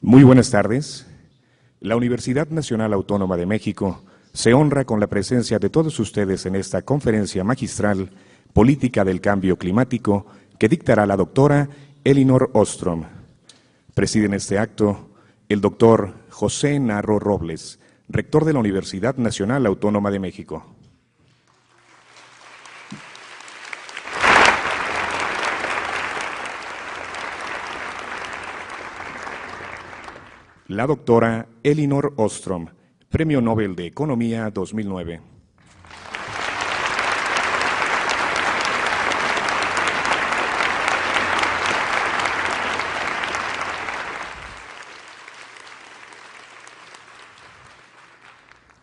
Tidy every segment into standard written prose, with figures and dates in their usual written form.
Muy buenas tardes. La Universidad Nacional Autónoma de México se honra con la presencia de todos ustedes en esta conferencia magistral Política del Cambio Climático que dictará la doctora Elinor Ostrom. Preside en este acto el doctor José Narro Robles, rector de la Universidad Nacional Autónoma de México. La doctora Elinor Ostrom, Premio Nobel de Economía 2009.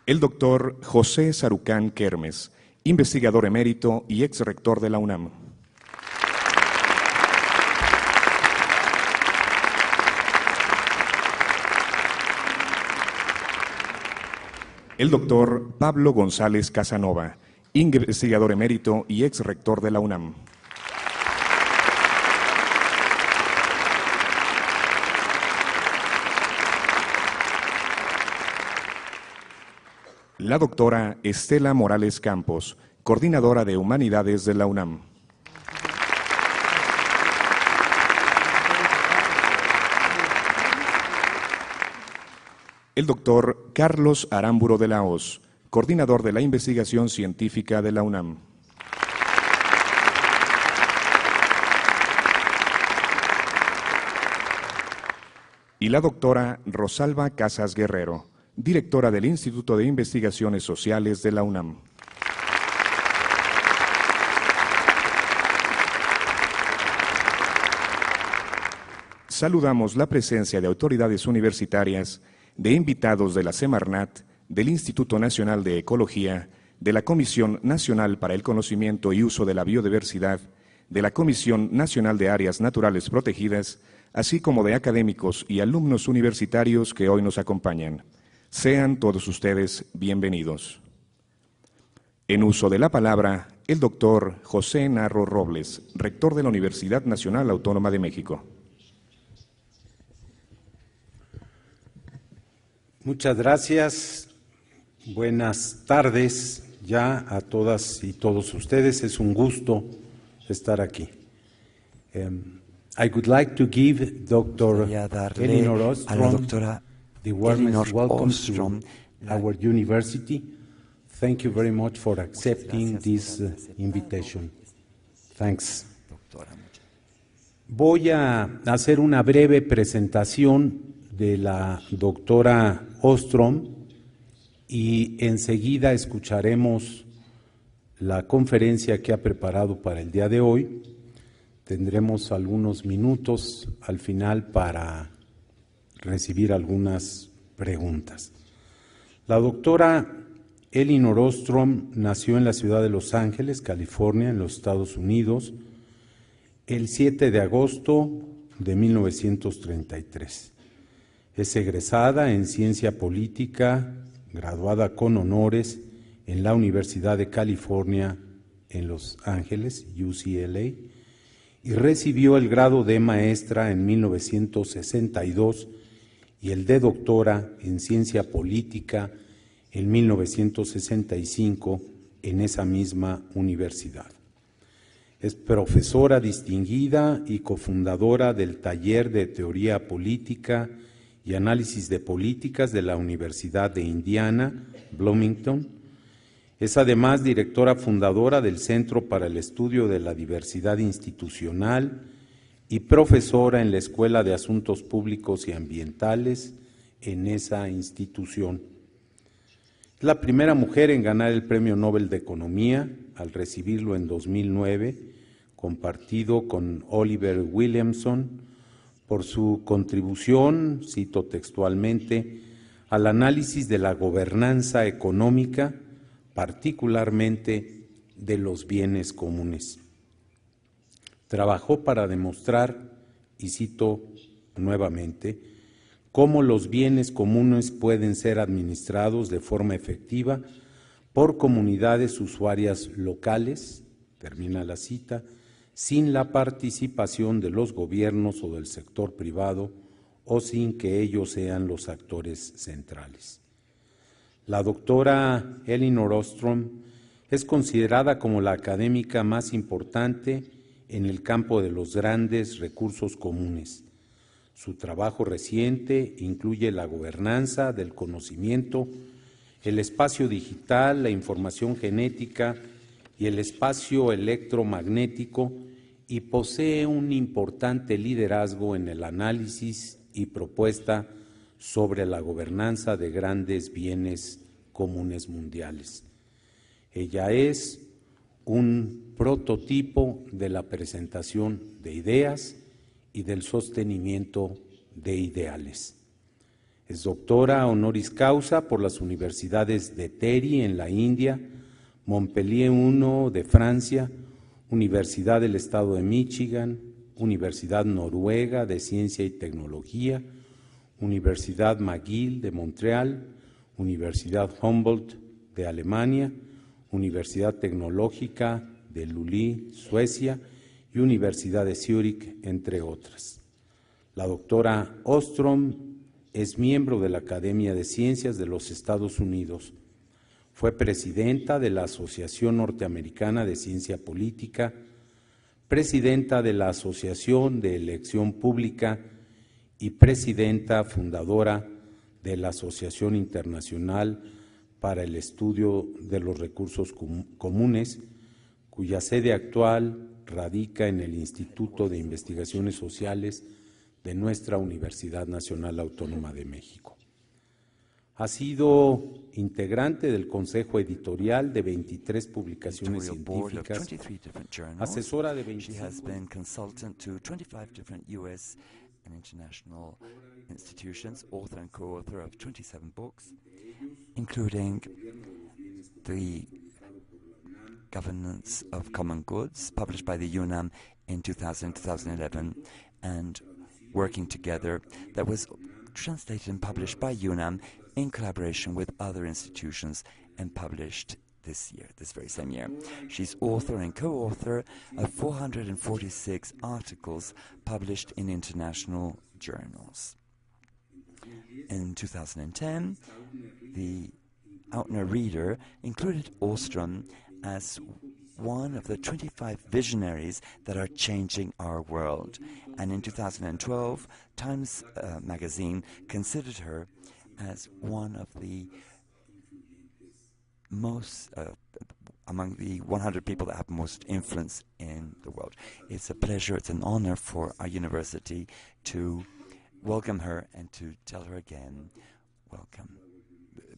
El doctor José Sarucán Kermes, investigador emérito y ex rector de la UNAM. El doctor Pablo González Casanova, investigador emérito y ex rector de la UNAM. La doctora Estela Morales Campos, coordinadora de Humanidades de la UNAM. El doctor Carlos Aramburo de la Hoz, coordinador de la Investigación Científica de la UNAM. Y la doctora Rosalba Casas Guerrero, directora del Instituto de Investigaciones Sociales de la UNAM. Saludamos la presencia de autoridades universitarias, de invitados de la Semarnat, del Instituto Nacional de Ecología, de la Comisión Nacional para el Conocimiento y Uso de la Biodiversidad, de la Comisión Nacional de Áreas Naturales Protegidas, así como de académicos y alumnos universitarios que hoy nos acompañan. Sean todos ustedes bienvenidos. En uso de la palabra, el doctor José Narro Robles, rector de la Universidad Nacional Autónoma de México. Muchas gracias. Buenas tardes ya a todas y todos ustedes. Es un gusto estar aquí. I would like to give Dr. Elinor Ostrom the warmest welcome to our university. Thank you very much for accepting this invitation. Thanks. Voy a hacer una breve presentación de la doctora Ostrom y enseguida escucharemos la conferencia que ha preparado para el día de hoy. Tendremos algunos minutos al final para recibir algunas preguntas. La doctora Elinor Ostrom nació en la ciudad de Los Ángeles, California, en los Estados Unidos, el 7 de agosto de 1933. Es egresada en Ciencia Política, graduada con honores en la Universidad de California en Los Ángeles, UCLA, y recibió el grado de maestra en 1962 y el de doctora en Ciencia Política en 1965 en esa misma universidad. Es profesora distinguida y cofundadora del Taller de Teoría Política y Análisis de Políticas de la Universidad de Indiana, Bloomington. Es además directora fundadora del Centro para el Estudio de la Diversidad Institucional y profesora en la Escuela de Asuntos Públicos y Ambientales en esa institución. Es la primera mujer en ganar el Premio Nobel de Economía, al recibirlo en 2009, compartido con Oliver Williamson, por su contribución, cito textualmente, al análisis de la gobernanza económica, particularmente de los bienes comunes. Trabajó para demostrar, y cito nuevamente, cómo los bienes comunes pueden ser administrados de forma efectiva por comunidades usuarias locales, termina la cita, sin la participación de los gobiernos o del sector privado o sin que ellos sean los actores centrales. La doctora Elinor Ostrom es considerada como la académica más importante en el campo de los grandes recursos comunes. Su trabajo reciente incluye la gobernanza del conocimiento, el espacio digital, la información genética y el espacio electromagnético, y posee un importante liderazgo en el análisis y propuesta sobre la gobernanza de grandes bienes comunes mundiales. Ella es un prototipo de la presentación de ideas y del sostenimiento de ideales. Es doctora honoris causa por las universidades de Terry en la India, Montpellier I de Francia, Universidad del Estado de Michigan, Universidad Noruega de Ciencia y Tecnología, Universidad McGill de Montreal, Universidad Humboldt de Alemania, Universidad Tecnológica de Luleå, Suecia, y Universidad de Zúrich, entre otras. La doctora Ostrom es miembro de la Academia de Ciencias de los Estados Unidos. Fue presidenta de la Asociación Norteamericana de Ciencia Política, presidenta de la Asociación de Elección Pública y presidenta fundadora de la Asociación Internacional para el Estudio de los Recursos Comunes, cuya sede actual radica en el Instituto de Investigaciones Sociales de nuestra Universidad Nacional Autónoma de México. Ha sido integrante del Consejo Editorial de 23 publicaciones científicas, asesora de 25 and international institutions, author and co-author of 27 books, including The Governance of Common Goods, published by the UNAM in 2000-2011, and Working Together, that was translated and published by UNAM in collaboration with other institutions and published this year, this very same year. She's author and co-author of 446 articles published in international journals. In 2010, the Outner Reader included Ostrom as one of the 25 visionaries that are changing our world. And in 2012, Times magazine considered her as one of the most, among the 100 people that have most influence in the world. It's a pleasure, it's an honor for our university to welcome her and to tell her again, welcome.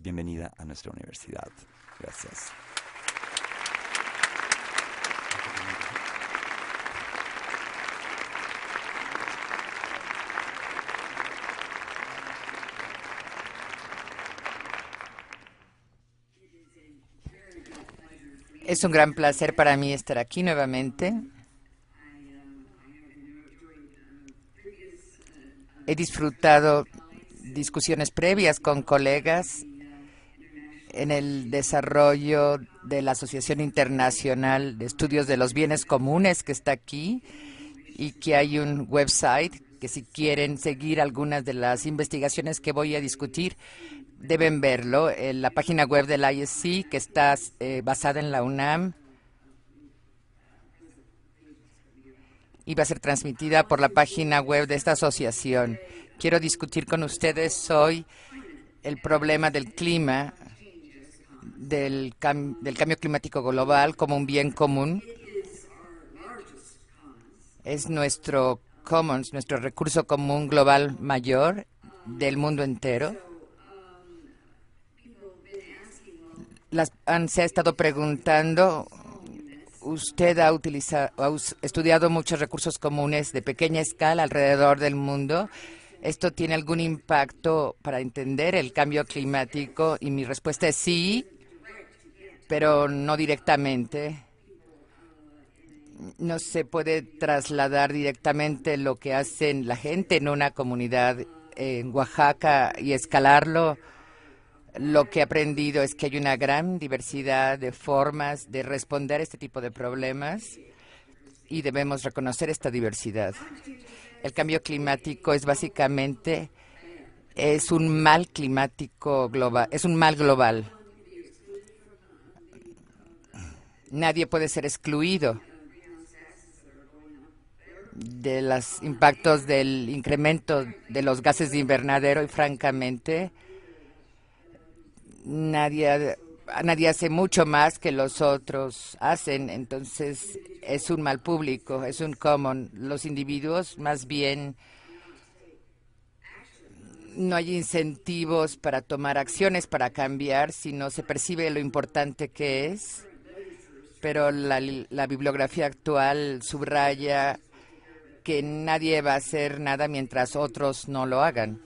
Bienvenida a nuestra universidad. Gracias. Es un gran placer para mí estar aquí nuevamente. He disfrutado discusiones previas con colegas en el desarrollo de la Asociación Internacional de Estudios de los Bienes Comunes, que está aquí, y que hay un website que, si quieren seguir algunas de las investigaciones que voy a discutir, deben verlo en la página web del ISC, que está basada en la UNAM y va a ser transmitida por la página web de esta asociación. Quiero discutir con ustedes hoy el problema del clima, del cambio climático global como un bien común. Es nuestro commons, nuestro recurso común global mayor del mundo entero. Se ha estado preguntando, usted ha estudiado muchos recursos comunes de pequeña escala alrededor del mundo. ¿Esto tiene algún impacto para entender el cambio climático? Y mi respuesta es sí, pero no directamente. No se puede trasladar directamente lo que hacen la gente en una comunidad en Oaxaca y escalarlo. Lo que he aprendido es que hay una gran diversidad de formas de responder a este tipo de problemas y debemos reconocer esta diversidad. El cambio climático es básicamente un mal climático global, es un mal global. Nadie puede ser excluido de los impactos del incremento de los gases de invernadero y francamente nadie hace mucho más que los otros hacen, entonces es un mal público, es un common. Los individuos más bien no hay incentivos para tomar acciones para cambiar, sino se percibe lo importante que es, pero la bibliografía actual subraya que nadie va a hacer nada mientras otros no lo hagan.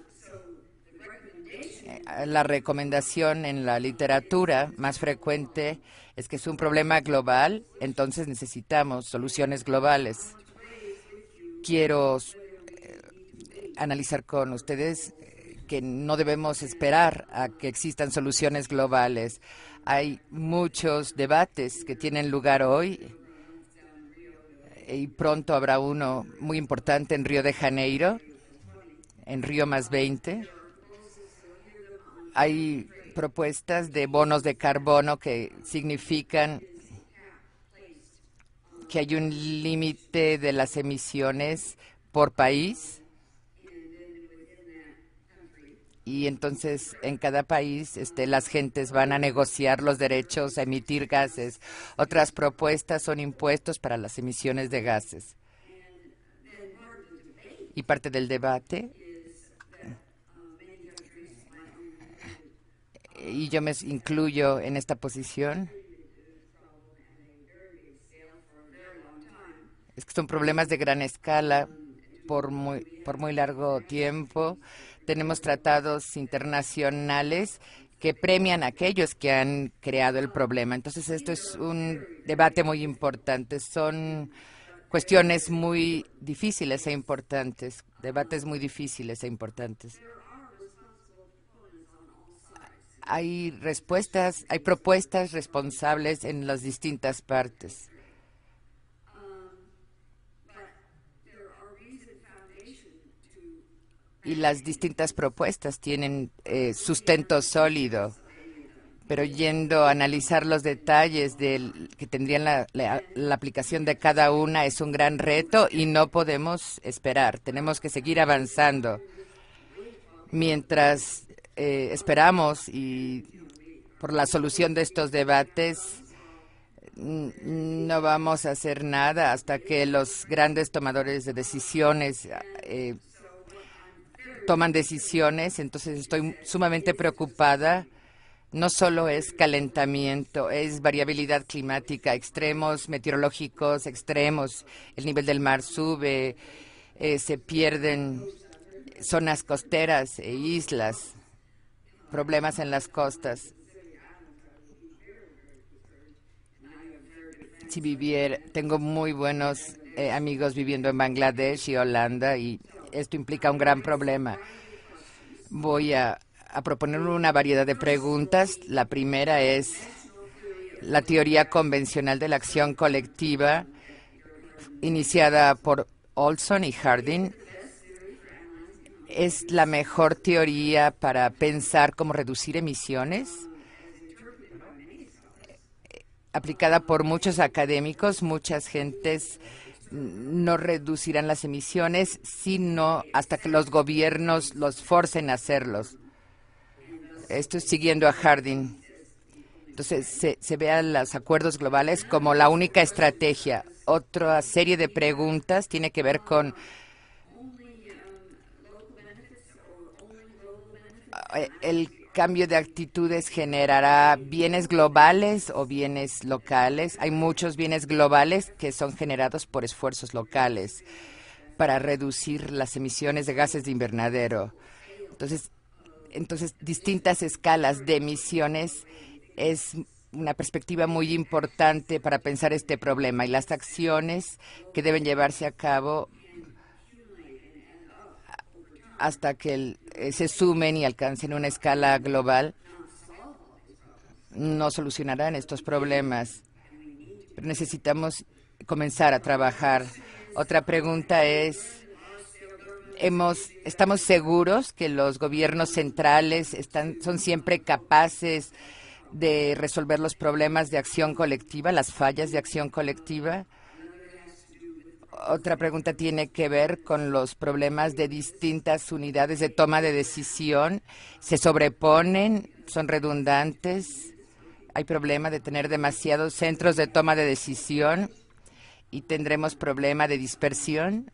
La recomendación en la literatura más frecuente es que es un problema global, entonces necesitamos soluciones globales. Quiero analizar con ustedes que no debemos esperar a que existan soluciones globales. Hay muchos debates que tienen lugar hoy y pronto habrá uno muy importante en Río de Janeiro, en Río +20. Hay propuestas de bonos de carbono que significan que hay un límite de las emisiones por país y entonces en cada país las gentes van a negociar los derechos a emitir gases. Otras propuestas son impuestos para las emisiones de gases. Y parte del debate, y yo me incluyo en esta posición, es que son problemas de gran escala por muy largo tiempo. Tenemos tratados internacionales que premian a aquellos que han creado el problema. Entonces, esto es un debate muy importante. Son cuestiones muy difíciles e importantes, debates muy difíciles e importantes. Hay propuestas responsables en las distintas partes. Y las distintas propuestas tienen sustento sólido, pero yendo a analizar los detalles que tendrían la aplicación de cada una es un gran reto y no podemos esperar. Tenemos que seguir avanzando. Mientras esperamos y por la solución de estos debates, no vamos a hacer nada hasta que los grandes tomadores de decisiones toman decisiones. Entonces estoy sumamente preocupada. No solo es calentamiento, es variabilidad climática, extremos meteorológicos extremos. El nivel del mar sube, se pierden zonas costeras e islas, problemas en las costas. Tengo muy buenos amigos viviendo en Bangladesh y Holanda y esto implica un gran problema. Voy a proponer una variedad de preguntas. La primera es la teoría convencional de la acción colectiva iniciada por Olson y Harding. ¿Es la mejor teoría para pensar cómo reducir emisiones? Aplicada por muchos académicos, muchas gentes no reducirán las emisiones, sino hasta que los gobiernos los forcen a hacerlos. Esto es siguiendo a Harding. Entonces, se vean los acuerdos globales como la única estrategia. Otra serie de preguntas tiene que ver con el cambio de actitudes generará bienes globales o bienes locales. Hay muchos bienes globales que son generados por esfuerzos locales para reducir las emisiones de gases de invernadero. Entonces, distintas escalas de emisiones es una perspectiva muy importante para pensar este problema y las acciones que deben llevarse a cabo hasta que se sumen y alcancen una escala global, no solucionarán estos problemas. Pero necesitamos comenzar a trabajar. Otra pregunta es, Estamos seguros que los gobiernos centrales son siempre capaces de resolver los problemas de acción colectiva, las fallas de acción colectiva. Otra pregunta tiene que ver con los problemas de distintas unidades de toma de decisión. Se sobreponen, son redundantes. Hay problema de tener demasiados centros de toma de decisión y tendremos problema de dispersión.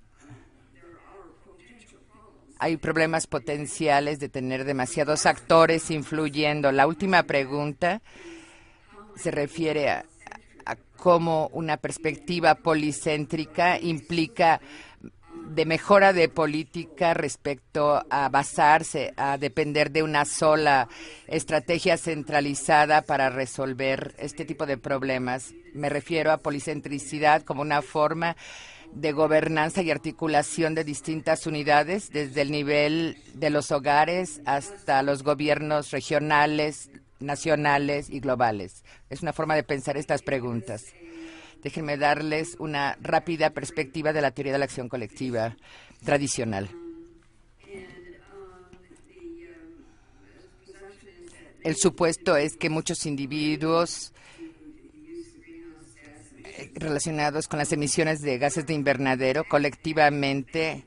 Hay problemas potenciales de tener demasiados actores influyendo. La última pregunta se refiere a cómo una perspectiva policéntrica implica de mejora de política respecto a basarse, a depender de una sola estrategia centralizada para resolver este tipo de problemas. Me refiero a policentricidad como una forma de gobernanza y articulación de distintas unidades, desde el nivel de los hogares hasta los gobiernos regionales, nacionales y globales. Es una forma de pensar estas preguntas. Déjenme darles una rápida perspectiva de la teoría de la acción colectiva tradicional. El supuesto es que muchos individuos relacionados con las emisiones de gases de invernadero, colectivamente,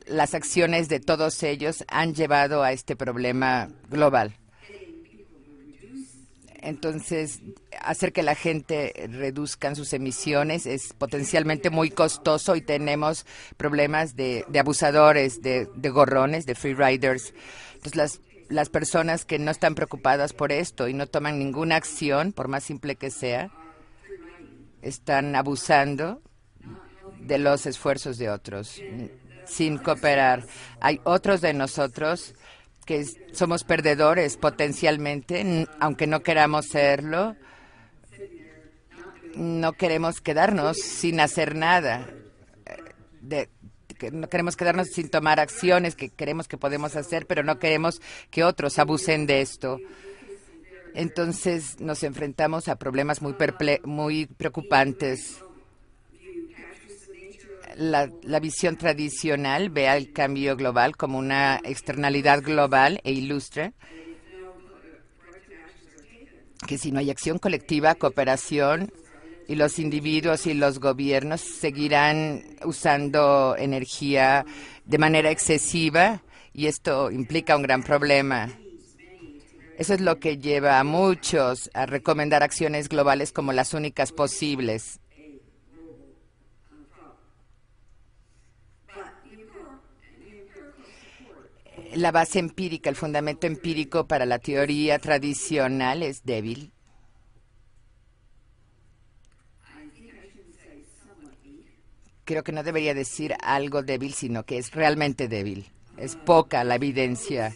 las acciones de todos ellos han llevado a este problema global. Entonces, hacer que la gente reduzcan sus emisiones es potencialmente muy costoso y tenemos problemas de abusadores, de gorrones, de free riders. Entonces, las personas que no están preocupadas por esto y no toman ninguna acción, por más simple que sea, están abusando de los esfuerzos de otros, sin cooperar. Hay otros de nosotros que somos perdedores potencialmente, aunque no queramos serlo. No queremos quedarnos sin hacer nada. No queremos quedarnos sin tomar acciones que queremos que podemos hacer, pero no queremos que otros abusen de esto. Entonces nos enfrentamos a problemas muy preocupantes. La visión tradicional ve al cambio global como una externalidad global e ilustra que si no hay acción colectiva, cooperación, y los individuos y los gobiernos seguirán usando energía de manera excesiva, y esto implica un gran problema. Eso es lo que lleva a muchos a recomendar acciones globales como las únicas posibles. La base empírica, el fundamento empírico para la teoría tradicional es débil. Creo que no debería decir algo débil, sino que es realmente débil. Es poca la evidencia.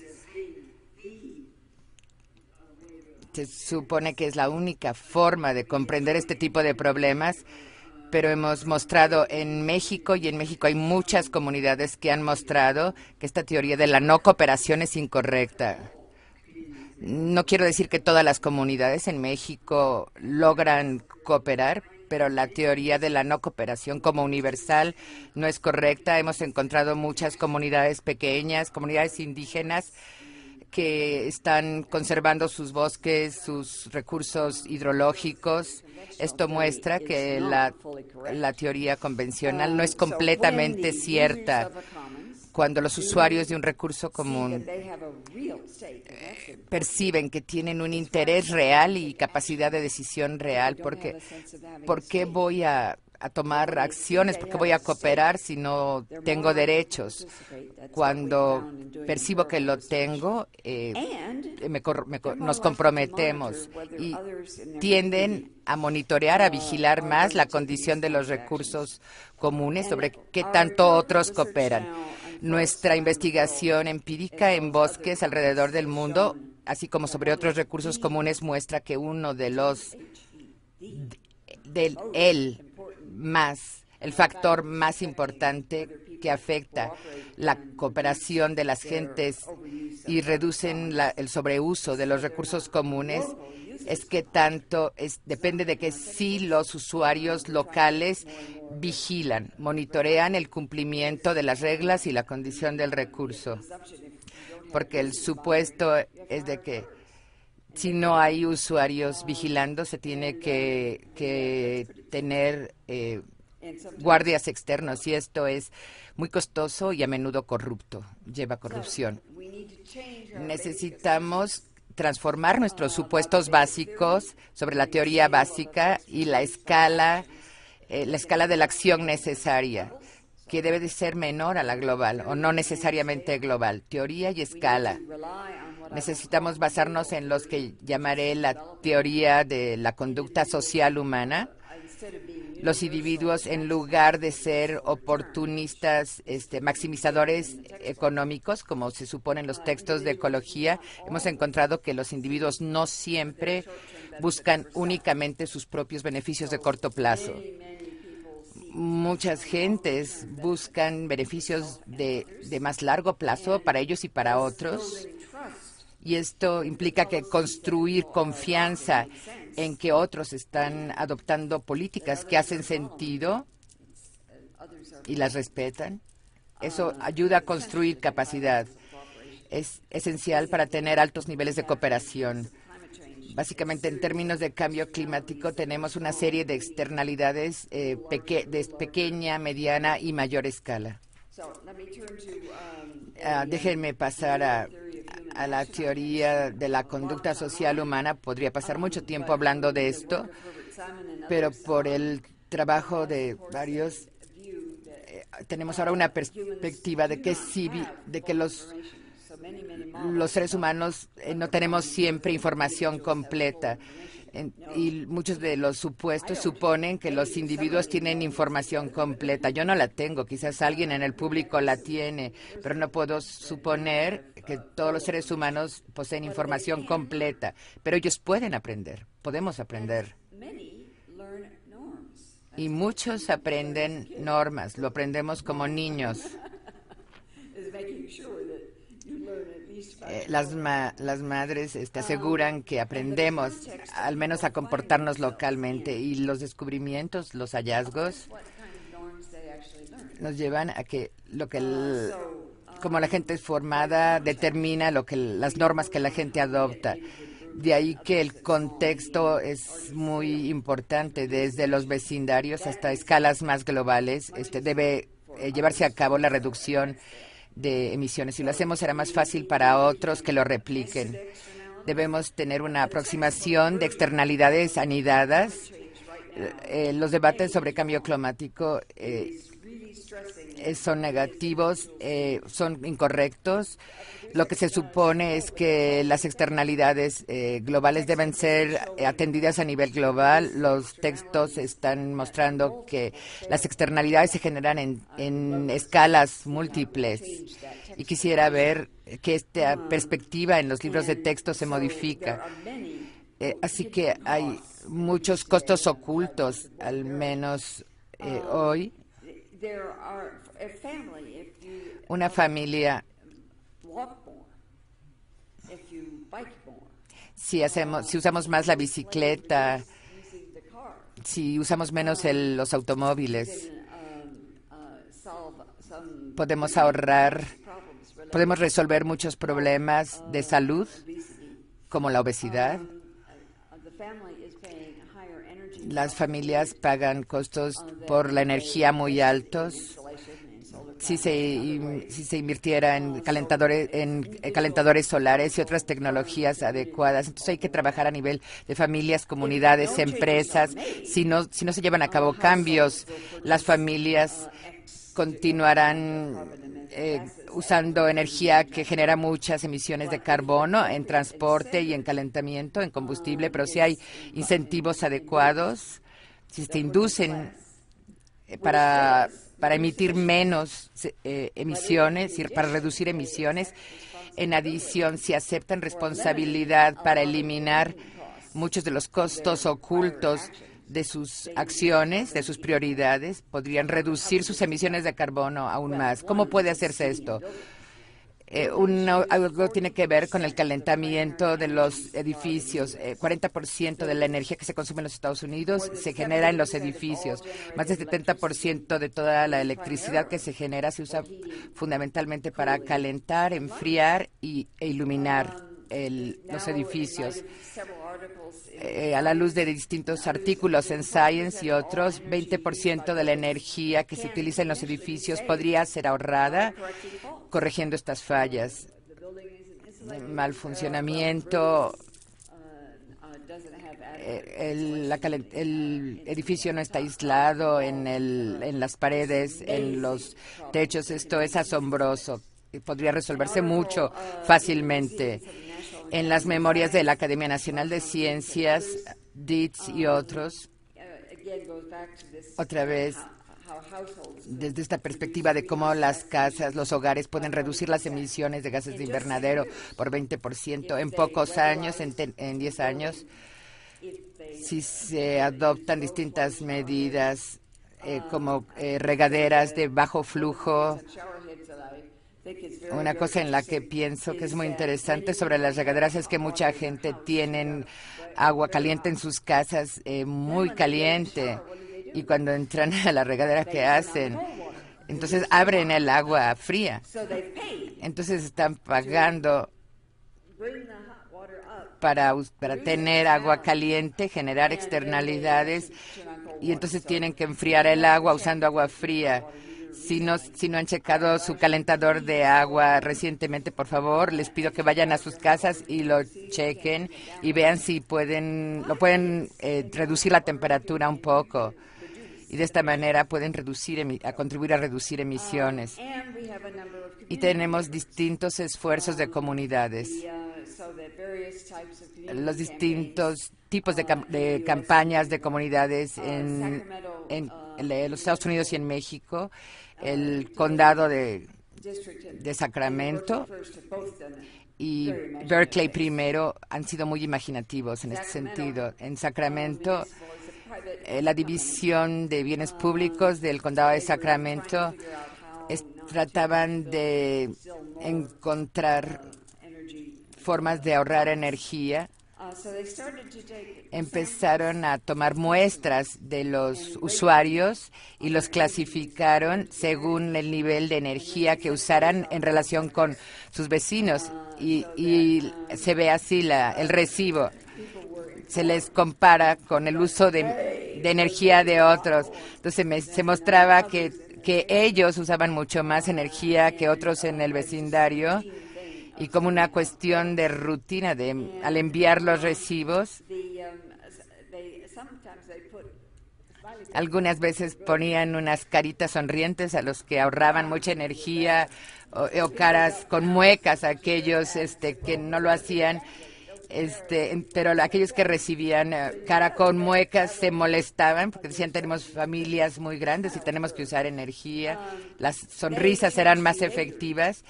Se supone que es la única forma de comprender este tipo de problemas, pero hemos mostrado en México, y en México hay muchas comunidades que han mostrado que esta teoría de la no cooperación es incorrecta. No quiero decir que todas las comunidades en México logran cooperar, pero la teoría de la no cooperación como universal no es correcta. Hemos encontrado muchas comunidades pequeñas, comunidades indígenas, que están conservando sus bosques, sus recursos hidrológicos. Esto muestra que la teoría convencional no es completamente cierta. Cuando los usuarios de un recurso común perciben que tienen un interés real y capacidad de decisión real, ¿por qué voy a tomar acciones? ¿Por qué voy a cooperar si no tengo derechos? Cuando percibo que lo tengo, nos comprometemos y tienden a monitorear, a vigilar más la condición de los recursos comunes, sobre qué tanto otros cooperan. Nuestra investigación empírica en bosques alrededor del mundo, así como sobre otros recursos comunes, muestra que uno de los el factor más importante que afecta la cooperación de las gentes y reducen el sobreuso de los recursos comunes es que tanto depende de que si los usuarios locales vigilan, monitorean el cumplimiento de las reglas y la condición del recurso. Porque el supuesto es de que si no hay usuarios vigilando, se tiene que tener guardias externos, y esto es muy costoso y a menudo corrupto, lleva corrupción. Necesitamos transformar nuestros supuestos básicos sobre la teoría básica y la escala de la acción necesaria, que debe de ser menor a la global o no necesariamente global. Teoría y escala. Necesitamos basarnos en los que llamaré la teoría de la conducta social humana. Los individuos, en lugar de ser oportunistas, maximizadores económicos, como se supone en los textos de ecología, hemos encontrado que los individuos no siempre buscan únicamente sus propios beneficios de corto plazo. Muchas gentes buscan beneficios de más largo plazo para ellos y para otros. Y esto implica que construir confianza en que otros están adoptando políticas que hacen sentido y las respetan, eso ayuda a construir capacidad. Es esencial para tener altos niveles de cooperación. Básicamente, en términos de cambio climático, tenemos una serie de externalidades de pequeña, mediana y mayor escala. Déjenme pasar a la teoría de la conducta social humana. Podría pasar mucho tiempo hablando de esto, pero por el trabajo de varios, tenemos ahora una perspectiva de que los seres humanos no tenemos siempre información completa. Y muchos de los supuestos suponen que los individuos tienen información completa. Yo no la tengo, quizás alguien en el público la tiene, pero no puedo suponer que todos los seres humanos poseen información completa. Pero ellos pueden aprender, podemos aprender. Y muchos aprenden normas, lo aprendemos como niños. Las madres aseguran que aprendemos al menos a comportarnos localmente, y los descubrimientos, los hallazgos nos llevan a que como la gente es formada determina las normas que la gente adopta. De ahí que el contexto es muy importante, desde los vecindarios hasta escalas más globales. Debe llevarse a cabo la reducción de emisiones. Si lo hacemos, será más fácil para otros que lo repliquen. Debemos tener una aproximación de externalidades anidadas. Los debates sobre cambio climático son negativos, son incorrectos. Lo que se supone es que las externalidades globales deben ser atendidas a nivel global. Los textos están mostrando que las externalidades se generan en escalas múltiples. Y quisiera ver que esta perspectiva en los libros de texto se modifica. Así que hay muchos costos ocultos, al menos hoy. Una familia, si usamos más la bicicleta, si usamos menos los automóviles, podemos ahorrar, podemos resolver muchos problemas de salud, como la obesidad. Las familias pagan costos por la energía muy altos. Si se invirtiera en calentadores solares y otras tecnologías adecuadas. Entonces hay que trabajar a nivel de familias, comunidades, empresas. Si no se llevan a cabo cambios, las familias continuarán usando energía que genera muchas emisiones de carbono en transporte y en calentamiento, en combustible. Pero si hay incentivos adecuados, si se inducen para emitir menos emisiones y para reducir emisiones. En adición, si aceptan responsabilidad para eliminar muchos de los costos ocultos de sus acciones, de sus prioridades, podrían reducir sus emisiones de carbono aún más. ¿Cómo puede hacerse esto? Algo tiene que ver con el calentamiento de los edificios. 40% de la energía que se consume en los Estados Unidos se genera en los edificios. Más del 70% de toda la electricidad que se genera se usa fundamentalmente para calentar, enfriar e iluminar los edificios. A la luz de distintos artículos en Science y otros, 20% de la energía que se utiliza en los edificios podría ser ahorrada corrigiendo estas fallas. Mal funcionamiento, el edificio no está aislado en las paredes, en los techos. Esto es asombroso y podría resolverse mucho fácilmente. En las memorias de la Academia Nacional de Ciencias, DITS y otros, otra vez, desde esta perspectiva de cómo las casas, los hogares pueden reducir las emisiones de gases de invernadero por 20% en pocos años, en 10 años, si se adoptan distintas medidas como regaderas de bajo flujo. Una cosa en la que pienso que es muy interesante sobre las regaderas es que mucha gente tiene agua caliente en sus casas, muy caliente, y cuando entran a la regadera, ¿qué hacen? Entonces abren el agua fría. Entonces están pagando para tener agua caliente, generar externalidades, y entonces tienen que enfriar el agua usando agua fría. Si no han checado su calentador de agua recientemente, por favor, les pido que vayan a sus casas y lo chequen y vean si pueden reducir la temperatura un poco. Y de esta manera pueden contribuir a reducir emisiones. Y tenemos distintos esfuerzos de comunidades. Los distintos tipos de campañas de comunidades en los Estados Unidos y en México. El condado de Sacramento y Berkeley primero han sido muy imaginativos en este sentido. En Sacramento, la división de bienes públicos del condado de Sacramento trataban de encontrar formas de ahorrar energía. Empezaron a tomar muestras de los usuarios y los clasificaron según el nivel de energía que usaran en relación con sus vecinos. Y se ve así el recibo. Se les compara con el uso de energía de otros. Entonces se mostraba que ellos usaban mucho más energía que otros en el vecindario. Y como una cuestión de rutina, al enviar los recibos, algunas veces ponían unas caritas sonrientes a los que ahorraban mucha energía o caras con muecas a aquellos que no lo hacían. Pero aquellos que recibían cara con muecas se molestaban porque decían: tenemos familias muy grandes y tenemos que usar energía. Las sonrisas eran más efectivas,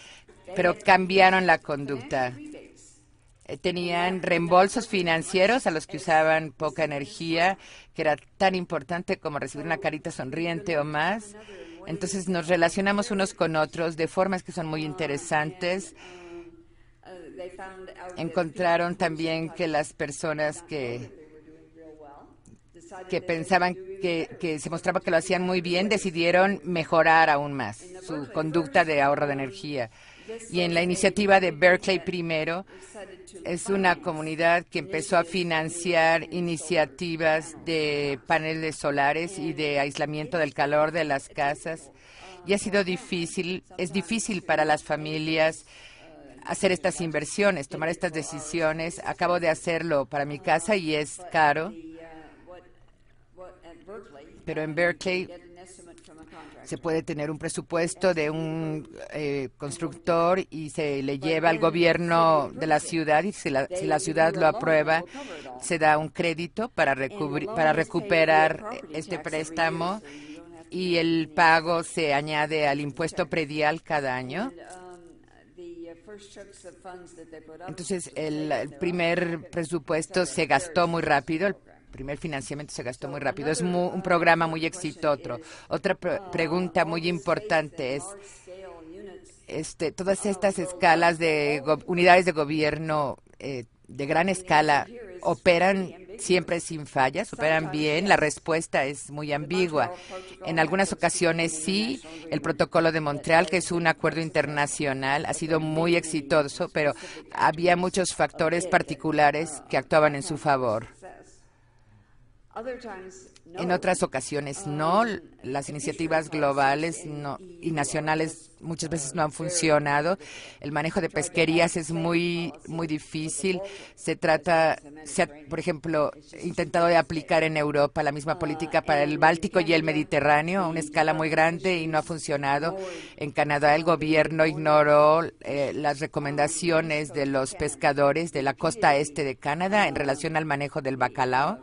pero cambiaron la conducta. Tenían reembolsos financieros a los que usaban poca energía, que era tan importante como recibir una carita sonriente o más. Entonces nos relacionamos unos con otros de formas que son muy interesantes. Encontraron también que las personas que pensaban que se mostraba que lo hacían muy bien, decidieron mejorar aún más su conducta de ahorro de energía. Y en la iniciativa de Berkeley primero, es una comunidad que empezó a financiar iniciativas de paneles solares y de aislamiento del calor de las casas. Y ha sido difícil, es difícil para las familias hacer estas inversiones, tomar estas decisiones. Acabo de hacerlo para mi casa y es caro. Pero en Berkeley se puede tener un presupuesto de un constructor y se le lleva al gobierno de la ciudad, y si la ciudad lo aprueba, se da un crédito para recuperar este préstamo, y el pago se añade al impuesto predial cada año. Entonces, el primer presupuesto se gastó muy rápido. El primer financiamiento se gastó muy rápido. Es un programa muy exitoso. Otra pregunta muy importante es, todas estas escalas de unidades de gobierno de gran escala operan siempre sin fallas, operan bien. La respuesta es muy ambigua. En algunas ocasiones sí, el Protocolo de Montreal, que es un acuerdo internacional, ha sido muy exitoso, pero había muchos factores particulares que actuaban en su favor. En otras ocasiones no, las iniciativas globales y nacionales muchas veces no han funcionado. El manejo de pesquerías es muy difícil. Se ha, por ejemplo, intentado de aplicar en Europa la misma política para el Báltico y el Mediterráneo a una escala muy grande y no ha funcionado. En Canadá el gobierno ignoró las recomendaciones de los pescadores de la costa este de Canadá en relación al manejo del bacalao.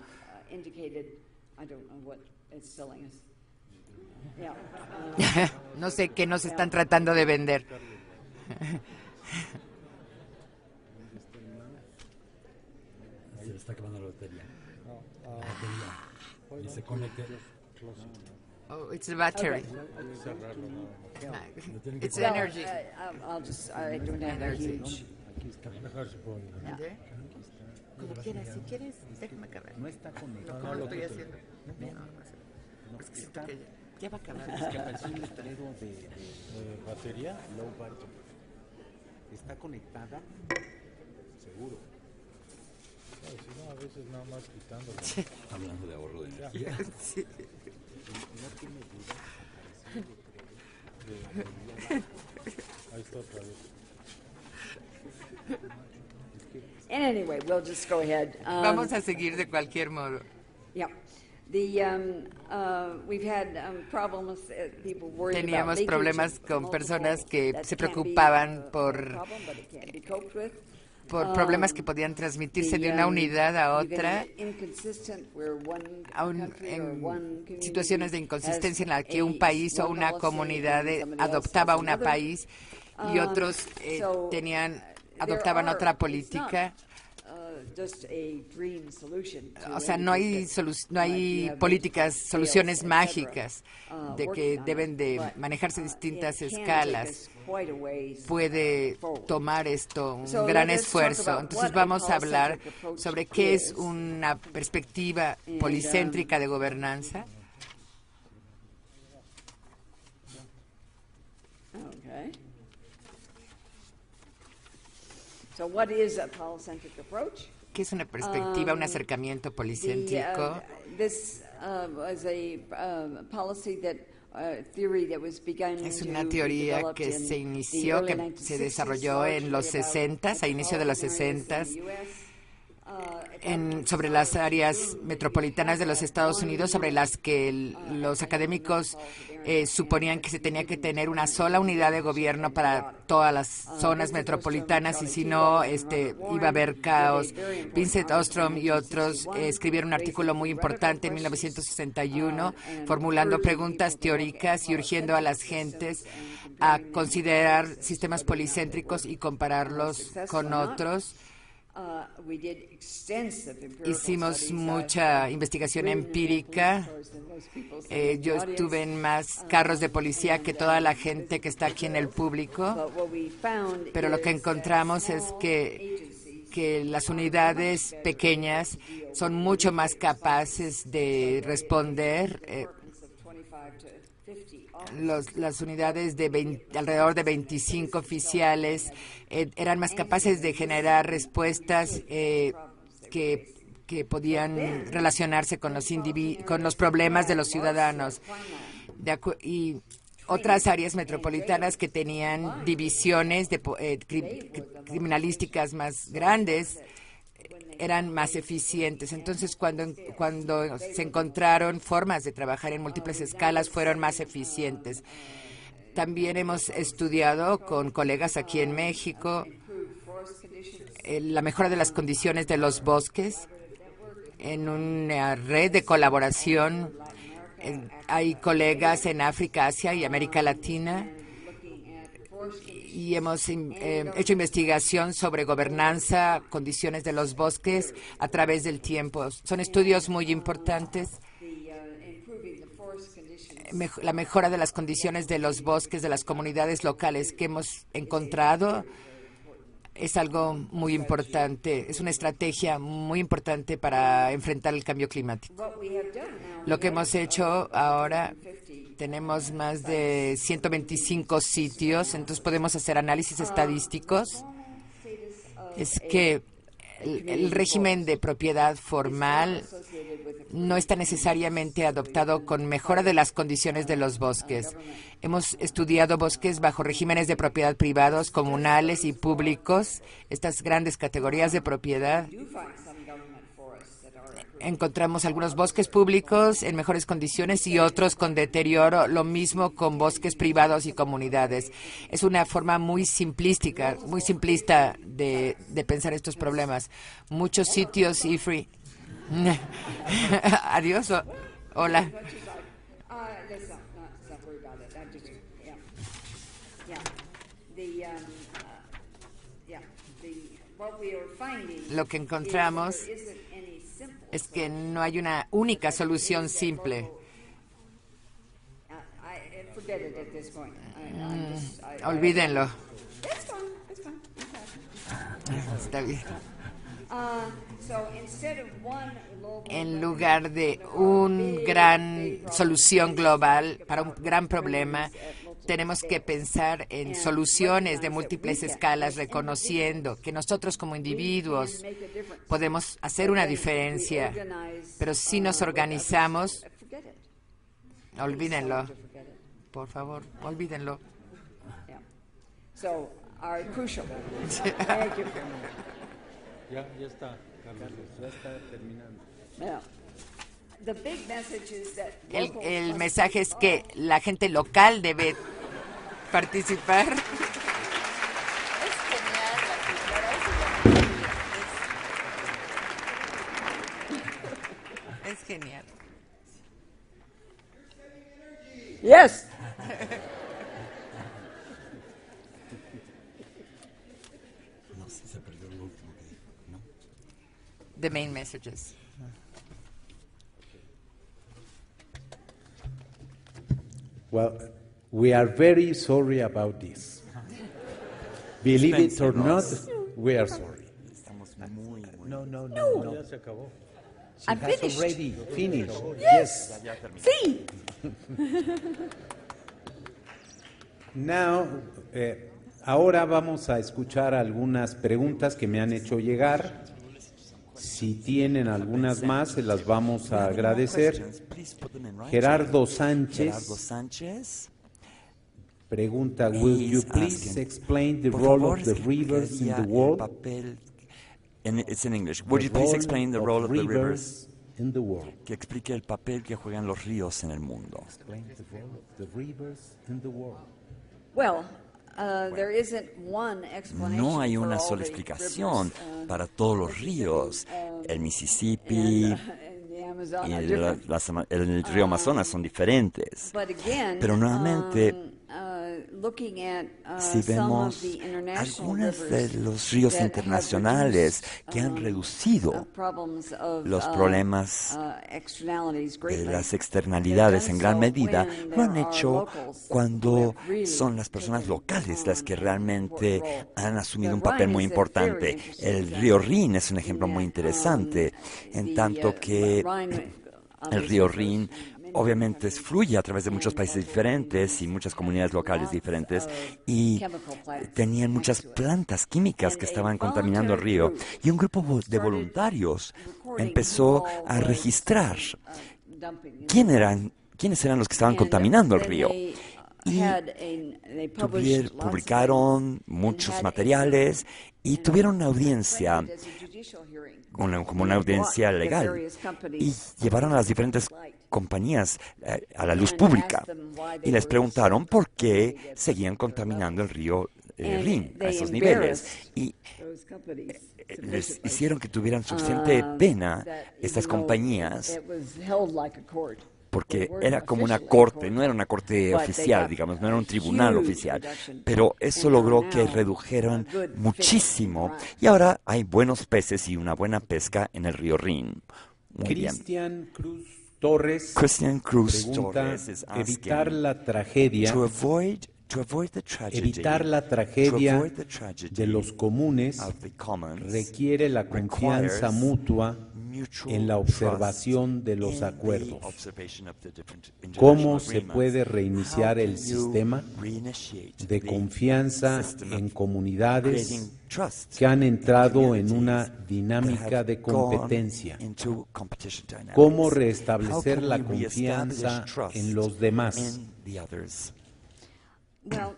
No sé qué nos están tratando de vender. Se le está acabando la batería. Y se conecta. Oh, it's the battery. It's energy. I don't have a huge. Como quieras, si quieres, déjame acabar. No está conectado. ¿Cómo lo estoy haciendo? Es que siento que ya va a acabar. Es que apareció un letrero de batería, low battery. ¿Está conectada? Seguro. Si no, a veces nada más quitándolo. Hablando de ahorro de energía. Sí. No tiene duda. Ahí está otra vez. And anyway, we'll just go ahead. Vamos a seguir de cualquier modo. Yeah. We've had problems. People worried about Teníamos leakage problemas of con multiple personas que that se can be preocupaban a por problem, but it can be coped with. problemas que podían transmitirse de una unidad a otra, en situaciones de inconsistencia en la que un país o una comunidad adoptaba un país y otros adoptaban otra política. O sea, no hay soluciones mágicas de que deben de manejarse distintas escalas. Puede tomar esto un gran esfuerzo. Entonces vamos a hablar sobre qué es una perspectiva policéntrica de gobernanza. So what is a polycentric approach? ¿Qué es una perspectiva, un acercamiento policéntrico? This was a policy that theory that was begun Es una teoría que se inició, que se desarrolló en los 60s, a inicio de los 60s, sobre las áreas metropolitanas de los Estados Unidos, sobre las que los académicos suponían que se tenía que tener una sola unidad de gobierno para todas las zonas metropolitanas y si no, iba a haber caos. Vincent Ostrom y otros escribieron un artículo muy importante en 1961 formulando preguntas teóricas y urgiendo a las gentes a considerar sistemas policéntricos y compararlos con otros. Hicimos mucha investigación empírica. Yo estuve en más carros de policía que toda la gente que está aquí en el público, pero lo que encontramos es que las unidades pequeñas son mucho más capaces de responder. Las unidades de alrededor de 25 oficiales eran más capaces de generar respuestas que podían relacionarse con los problemas de los ciudadanos. Y otras áreas metropolitanas que tenían divisiones criminalísticas más grandes eran más eficientes. Entonces, cuando se encontraron formas de trabajar en múltiples escalas, fueron más eficientes. También hemos estudiado con colegas aquí en México la mejora de las condiciones de los bosques en una red de colaboración. Hay colegas en África, Asia y América Latina. Y hemos hecho investigación sobre gobernanza, condiciones de los bosques a través del tiempo. Son estudios muy importantes. la mejora de las condiciones de los bosques de las comunidades locales que hemos encontrado es algo muy importante, es una estrategia muy importante para enfrentar el cambio climático. Lo que hemos hecho ahora, tenemos más de 125 sitios, entonces podemos hacer análisis estadísticos. Es que el régimen de propiedad formal no está necesariamente adoptado con mejora de las condiciones de los bosques. Hemos estudiado bosques bajo regímenes de propiedad privados, comunales y públicos, estas grandes categorías de propiedad. Encontramos algunos bosques públicos en mejores condiciones y otros con deterioro, lo mismo con bosques privados y comunidades. Es una forma muy simplista de pensar estos problemas. Muchos sitios, IFRI. Adiós. Hola. Lo que encontramos es que no hay una única solución simple. Olvídenlo. Está bien. En lugar de una gran solución global para un gran problema, tenemos que pensar en soluciones de múltiples escalas, reconociendo que nosotros como individuos podemos hacer una diferencia, pero si nos organizamos, olvídenlo, por favor, olvídenlo. Ya está, Carlos, ya está terminando. El mensaje es que la gente local debe participar. Es genial. Yes. No sé, se perdió lo último que dijo, ¿no? The main messages. Well, we are very sorry about this. Believe it or not, we are sorry. Estamos muy, muy... No. Ya se acabó. She I'm has finished. already finished. Yes. Sí. Now, ahora vamos a escuchar algunas preguntas que me han hecho llegar. Si tienen algunas más, se las vamos a agradecer. Gerardo Sánchez pregunta, will you please explain the role of the rivers in the world? It's in English. Would you please explain the role of the rivers? In the world. Que explique el papel que juegan los ríos en el mundo. Explain the role of the rivers in the world. Well, there isn't one explanation No hay for una all sola the explicación rivers, para todos los ríos. El Mississippi and the Amazon y are el different. río Amazonas son diferentes. But again, Pero nuevamente, looking at si some vemos of the international algunos de rivers los ríos that have internacionales que han reduced, reducido problems of, los problemas externalities de greatly. las externalidades en gran medida, lo han When there hecho are locals cuando who have really son las personas taken locales las que on realmente an important role. han asumido un The papel Rhine muy is a very importante. interesting El example río Rin es un ejemplo in muy that, interesante, en the, tanto que Rhine, el río Rin obviamente fluye a través de muchos países diferentes y muchas comunidades locales diferentes, y tenían muchas plantas químicas que estaban contaminando el río, y un grupo de voluntarios empezó a registrar quiénes eran los que estaban contaminando el río. Y publicaron muchos materiales y tuvieron una audiencia, como una audiencia legal, y llevaron a las diferentes compañías a la luz pública y les preguntaron por qué seguían contaminando el río Rin a esos niveles, y les hicieron que tuvieran suficiente pena estas compañías, porque era como una corte, no era una corte oficial, digamos, no era un tribunal oficial, pero eso logró que redujeran muchísimo, y ahora hay buenos peces y una buena pesca en el río Rin. Muy bien. Cristian Cruz Torres Christian Cruz pregunta, Torres is evitar asking la tragedia, to avoid the tragedy, evitar la to tragedia avoid the tragedy de los comunes of the commons requiere la confianza requires mutua mutual en la observación de los trust in acuerdos. the observation of the different ¿Cómo international se agreements. puede reiniciar How el can you sistema reinitiate de the confianza system en of comunidades creating trust que han entrado en communities una that dinámica have de gone competencia? into competition dynamics? ¿Cómo How restablecer can la we reestablish confianza trust en los demás? in the others? Well,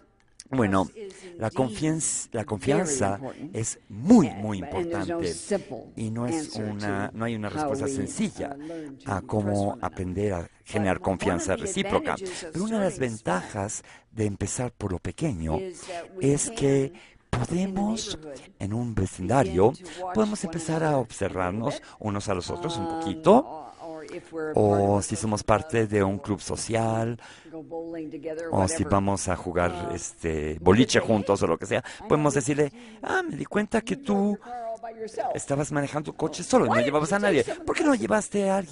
Bueno, trust is la indeed confianza very important. es muy, And- muy and there's no importante simple y no hay una how respuesta we, sencilla learn to a trust cómo one another. aprender a generar But one confianza of the recíproca. advantages of Pero una de las starting small ventajas de empezar por lo pequeño is that we es que can, podemos, in the neighborhood, en un vecindario, begin to watch podemos one empezar a another observarnos a little bit, unos a los otros un or poquito, if we're part of o a si social somos club, parte de un or club social, go bowling together, o si whatever. vamos a jugar boliche juntos o lo que sea, podemos decirle, me di cuenta que tú estabas manejando tu coche solo y no llevabas a nadie. ¿Por qué no llevaste a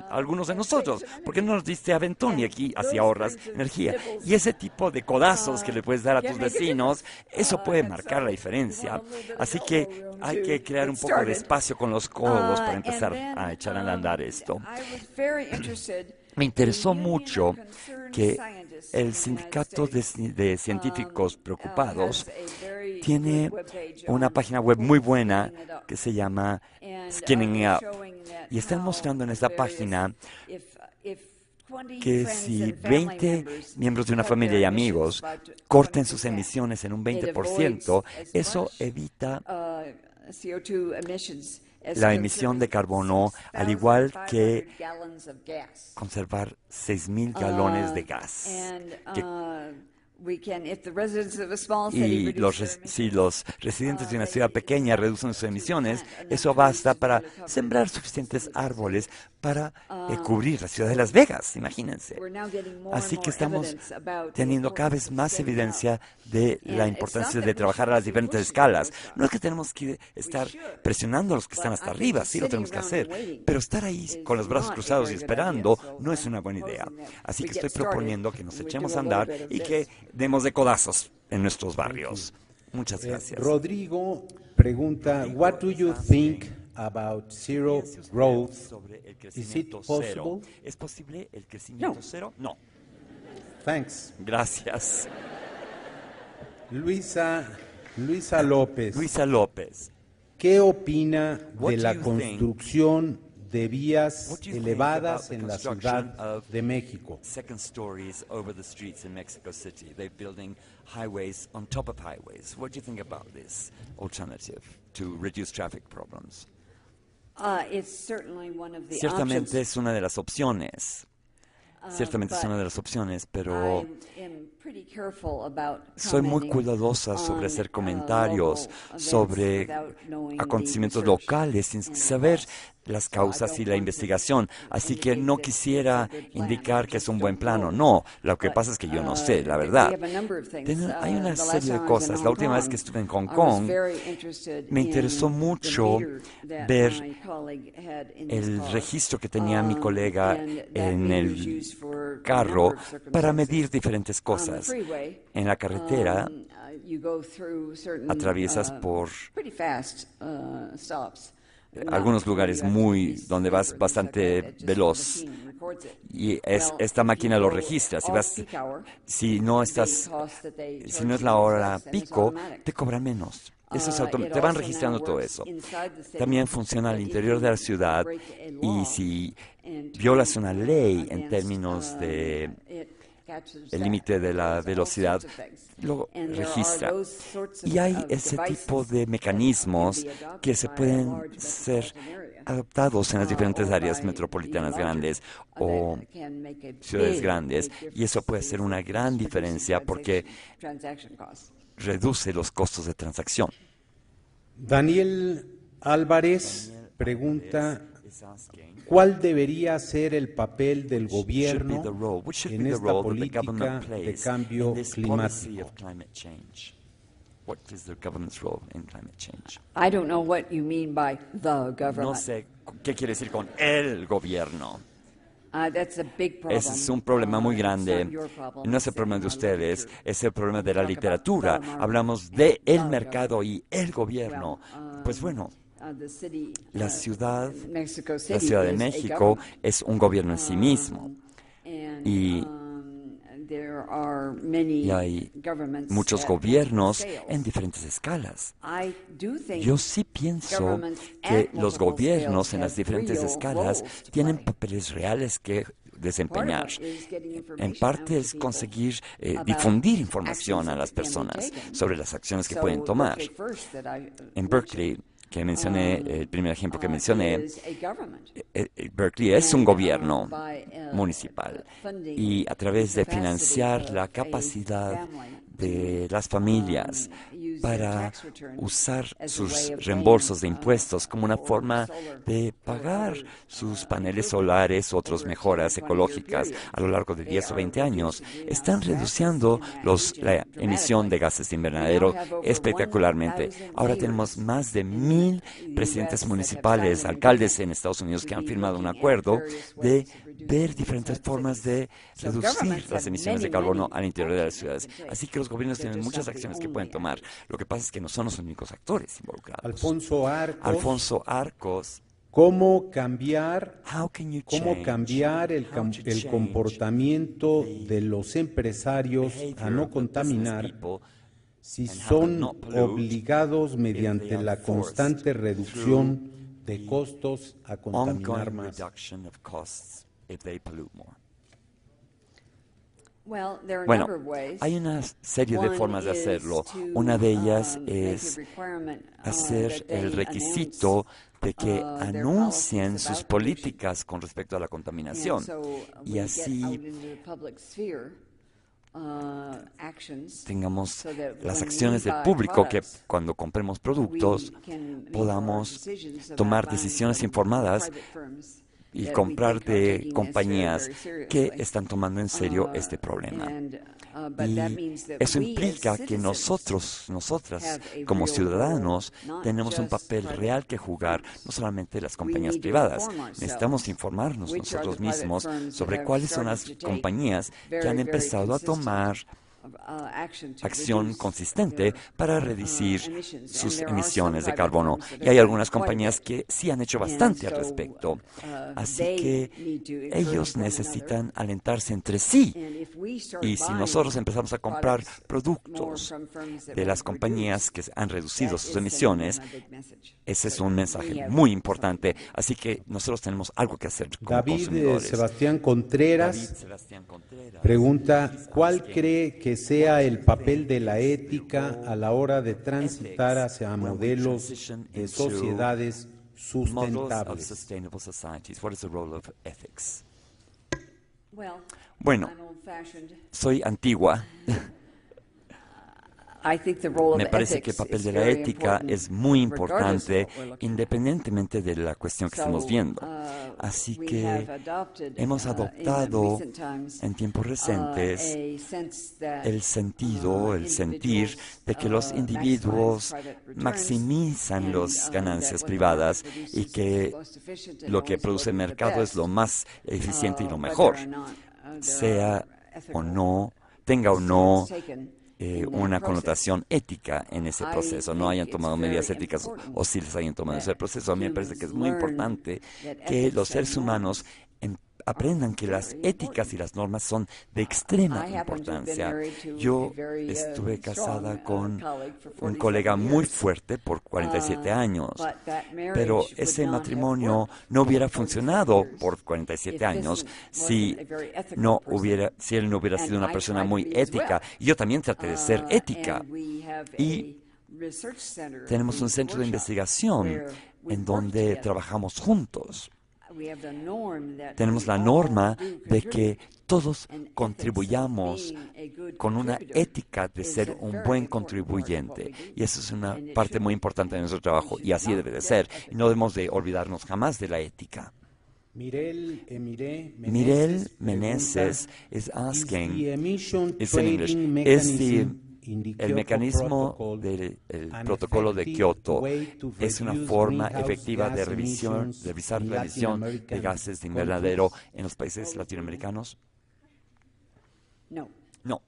algunos de nosotros? ¿Por qué no nos diste aventón y aquí así ahorras energía? Y ese tipo de codazos que le puedes dar a tus vecinos, eso puede marcar la diferencia. Así que hay que crear un poco de espacio con los codos para empezar a echar a andar esto. Me interesó mucho que el sindicato de científicos preocupados tiene una página web muy buena que se llama Skinning Up. Y están mostrando en esta página que si 20 miembros de una familia y amigos corten sus emisiones en un 20%, eso evita la emisión de carbono, al igual que conservar 6,000 galones de gas. Si los residentes de una ciudad pequeña reducen sus emisiones, eso basta para sembrar suficientes árboles para cubrir la ciudad de Las Vegas, imagínense. Así que estamos teniendo cada vez más evidencia de la importancia de trabajar a las diferentes escalas. No es que tenemos que estar presionando a los que están hasta arriba, sí lo tenemos que hacer, pero estar ahí con los brazos cruzados y esperando no es una buena idea. Así que estoy proponiendo que nos echemos a andar y que demos de codazos en nuestros barrios. Muchas gracias. Rodrigo pregunta, what do you think about zero growth? Sobre el Is it crecimiento possible? cero. ¿Es posible el crecimiento cero? No. Thanks. Gracias. Luisa López, Luisa López. ¿qué opina What de do la you construcción de vías What do you think elevadas about the en la construction Ciudad of de México? second stories over the streets in Mexico City? They're building highways on top of highways. What do you think about this alternative to reduce traffic problems? It's certainly one of the Ciertamente options. es una de las opciones. Ciertamente es una de las opciones, pero I am pretty careful about soy muy commenting cuidadosa sobre hacer on, comentarios local events sobre without knowing the acontecimientos research locales sin and the saber costs. las So I causas don't y la want to investigación. Así que indicate no that quisiera it's a good plan. indicar I que es just un buen don't plano. know. No, lo que But, pasa es que yo no sé, la we verdad. have a number of things. Hay una The last serie time de I was in cosas. La Hong última vez Kong, que estuve en Hong I was Kong, very interested me in interesó the mucho meter that ver my colleague had in his el car. registro que tenía mi colega And that en meter is el used for a carro number of para circumstances. medir diferentes On the cosas. freeway, En la carretera you go through certain, atraviesas por pretty fast stops. algunos lugares donde vas bastante veloz y esta máquina lo registra. Si no es la hora pico, te cobran menos. Eso es te van registrando todo eso. También funciona al interior de la ciudad y si violas una ley en términos de el límite de la velocidad, lo registra. Y hay ese tipo de mecanismos que se pueden ser adoptados en las diferentes áreas metropolitanas grandes o ciudades grandes, y eso puede ser una gran diferencia porque reduce los costos de transacción. Daniel Álvarez pregunta, ¿cuál debería ser el papel del gobierno en esta política de cambio climático? What is the government's role in climate change? I don't know what you mean by the government. No sé qué quiere decir con el gobierno. That's a big problem. Ese es un problema muy grande. It's not your problem, No es el it's problema de ustedes, literature. es el problema de la Talk about literatura. the market Hablamos and de el the mercado government. y el gobierno. Pues bueno, The city, la ciudad, Mexico la City Ciudad de is a México government. es un gobierno en sí mismo. And, Y there are many y hay governments muchos at gobiernos scales. en diferentes escalas. I do think Yo sí pienso governments que at los multiple gobiernos scales en las have diferentes real escalas roles to tienen play. papeles reales que desempeñar. Part of it is getting En information parte out es to conseguir people difundir about información actions a that las can be personas taken. sobre las acciones que So pueden tomar. Berkeley first that I En Berkeley, que mencioné, el primer ejemplo que mencioné, is a government. Berkeley es un And, gobierno by, municipal funding y a través de the capacity financiar of la a capacidad family de las familias use their para tax return usar as a sus way of reembolsos de paying, impuestos como una for forma solar de or pagar other, sus paneles solares u otras over a mejoras 10 or 20-year ecológicas period. a lo largo de They 10 o are 20 años. reducing greenhouse Están gases reduciendo in that la region emisión de dramatically. gases de We now invernadero have over espectacularmente. 1,000 Ahora tenemos mayors más de in 1000 the presidentes US that have municipales, signed an alcaldes agreement en Estados Unidos to que han be firmado un looking at acuerdo various de ways of reducing ver inside diferentes formas cities. de So reducir governments las have emisiones de many, carbono many al interior de las actions they ciudades. can take. Así que los gobiernos They're tienen just muchas not the acciones que only pueden tomar. actors. Lo que pasa es que no son los únicos actores involucrados. Alfonso Arcos, Alfonso Arcos, ¿cómo cambiar, how can you cómo change, cambiar el how to change comportamiento de los empresarios a behavior no of the business contaminar people si and have them son not pollute obligados mediante are la forced constante reducción de the costos a contaminar ongoing más? reduction of costs if they pollute more? Well, there are a Bueno, number of ways. hay una serie de One formas de is hacerlo. to, Una de ellas make es a requirement, hacer that they el requisito de que their anuncien policies sus about pollution. políticas con respecto a la And contaminación. so, Y we get así out into the public sphere, actions tengamos so that las when acciones we del buy público que products, cuando compremos productos we can make podamos more decisions about tomar buying decisiones from informadas private firms y that we comprar think are de taking this compañías very que seriously. están tomando en serio este problema. But that Y means that eso we as implica que citizens nosotras, have a como real ciudadanos, role, not tenemos un just papel private real que jugar, firms. no solamente las We compañías need to privadas. inform ourselves Necesitamos informarnos which are nosotros the private mismos firms that sobre have cuáles son started las to take compañías que very, han very empezado a consistent, tomar action to acción reduce consistente their, para reducir emissions. sus And there are emisiones some de private carbono. firms that Y have hay done algunas quite a compañías bit. que sí han hecho And bastante al so, respecto. Así they que need to encourage ellos one necesitan alentarse entre sí. And if we start Y si buying nosotros empezamos a comprar products more productos from firms that de las won't compañías reduce, que han reducido that sus is sending emisiones, them a big message. ese es So un we mensaje have muy something importante. to do. Así que nosotros tenemos algo que hacer como David consumidores. Sebastián David Contreras Sebastián Contreras pregunta, is ¿cuál asking, cree que sea el papel de la ética a la hora de transitar hacia when we modelos transition de into sociedades models of sustentables? sustainable societies? What is the role of ethics? Well, Bueno, I'm old-fashioned. soy antigua. I think the role of Me parece que el ethics papel is de la very ética important, es muy regardless of importante what we're looking at. independientemente de la cuestión que estamos So, viendo. Así we que have adopted, hemos in adoptado recent times, en tiempos recientes a sense that, el sentido, el sentir individuals, de que los individuos maximize private returns, maximizan and, las ganancias that what the privadas market produces y is que the most efficient and lo que always produce el will be the mercado es lo best. más eficiente y lo But mejor, there are not, there sea are o ethical no, tenga o no steps taken in that una process. connotación ética en ese I proceso, no think hayan it's tomado medidas very éticas important o si les hayan tomado ese that proceso. A mí me parece que es muy humans learn importante that que ethics los and seres humanos norms aprendan que las very éticas y las normas son de extrema I happen to have been importancia. married to Yo a very, estuve casada strong, con colleague for un 47 colega muy years. fuerte por 47 años, But that marriage pero would ese not have matrimonio worked no hubiera for 47 funcionado years por 47 if años this si wasn't a very ethical no person. hubiera, si él no hubiera And sido una I persona tried to muy be as ética. well. Y yo también traté de ser ética. And we have Y a research center tenemos in un centro de Workshop investigación where we en work donde together. trabajamos juntos. We have the norm that Tenemos we la all norma do de que contribute. todos And ethics of contribuyamos being a good con una contributor ética de is ser a un very buen important part of what contribuyente. we do. Y eso es una And it parte should muy be. importante de nuestro trabajo. We Y should así not debe de forget ser. Y ethics. no debemos de olvidarnos jamás de la ética. Mirel Emiré Mirel Meneses Meneses is pregunta, asking, is the emission it's in English, trading is the mechanism El mecanismo del protocolo de Kioto es una forma efectiva de revisar la emisión de gases de invernadero en los países latinoamericanos. No. No.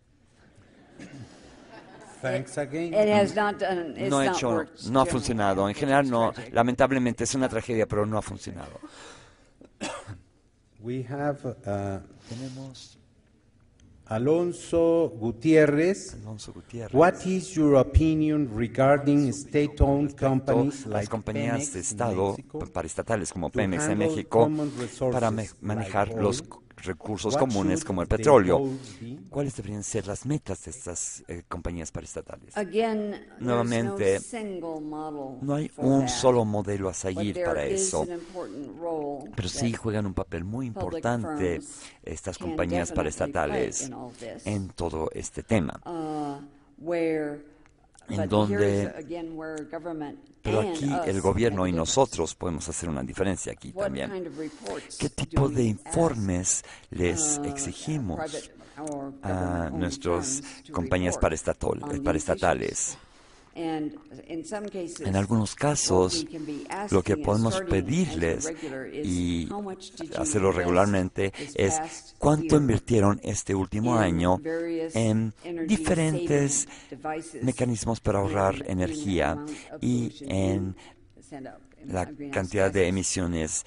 Thanks again. It has not done, it's No not worked ha generally. funcionado. En general, no. Lamentablemente es una tragedia, pero no ha funcionado. We have Tenemos Alonso Gutiérrez. Alonso Gutiérrez. What is your opinion regarding state-owned companies Las like compañías Pemex de in Estado Mexico paraestatales como to Pemex en handle México common resources para manejar like los oil? recursos What comunes should como el their petróleo? goals be? ¿Cuáles deberían ser las metas de estas compañías paraestatales? Again, Nuevamente, there's no single model No hay for un that, solo modelo a but seguir there para is eso, an important role pero sí that juegan un papel muy public importante firms estas can compañías definitely play paraestatales in all this. en todo este tema. En But donde- here's again where government Pero and aquí us el gobierno make y a difference. nosotros podemos hacer una diferencia aquí What también. kind of reports ¿Qué do tipo we de ask, informes les private exigimos or a government-owned nuestras firms to compañías report on these paraestatales? issues? And in some cases, En algunos what casos, we can be lo que asking podemos and starting pedirles as a regular is, y how much did you hacerlo invest regularmente this es past cuánto year invirtieron este último in año various en energy diferentes saving devices mecanismos para ahorrar and in energía amount of y pollution en you send out in la greenhouse cantidad de gases. emisiones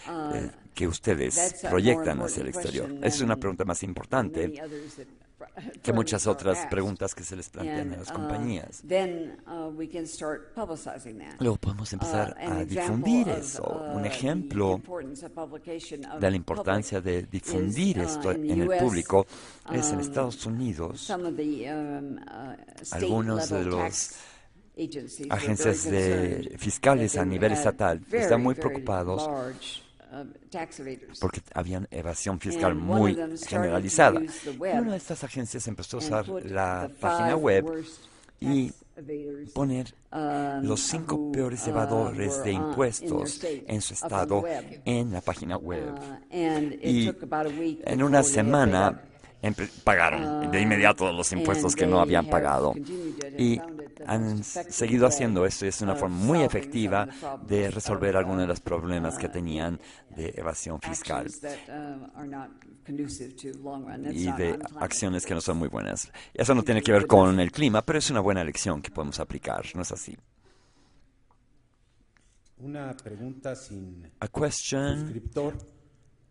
que ustedes That's a proyectan more hacia el important exterior. question Es una than pregunta más importante many others that que muchas firms are otras asked. preguntas que se les plantean a las compañías. Then we can start publicizing that. Luego podemos empezar An a example difundir of, eso. Un the ejemplo importance of publication of de la importancia de public difundir is, esto in the en el US, público es en um, Estados Unidos. some of the Algunos de state-level los tax agencies were agentes very concerned fiscales that a they nivel had estatal very, están muy very preocupados large, tax evaders. porque había evasión fiscal And one muy of them started to generalizada. use the Y web una de estas agencias empezó a and usar put la the página 5 web worst y tax evaders, poner los 5 peores evadores de impuestos en su estado en la página web. and it Y took about a week en before una they had semana paid up. pagaron de inmediato los impuestos que no habían pagado. Y han seguido haciendo esto y es una forma muy efectiva de resolver algunos de los problemas que tenían de evasión fiscal y de acciones que no son muy buenas. Y eso no tiene que ver con el clima, pero es una buena lección que podemos aplicar, ¿no es así? Una pregunta sin A question, suscriptor.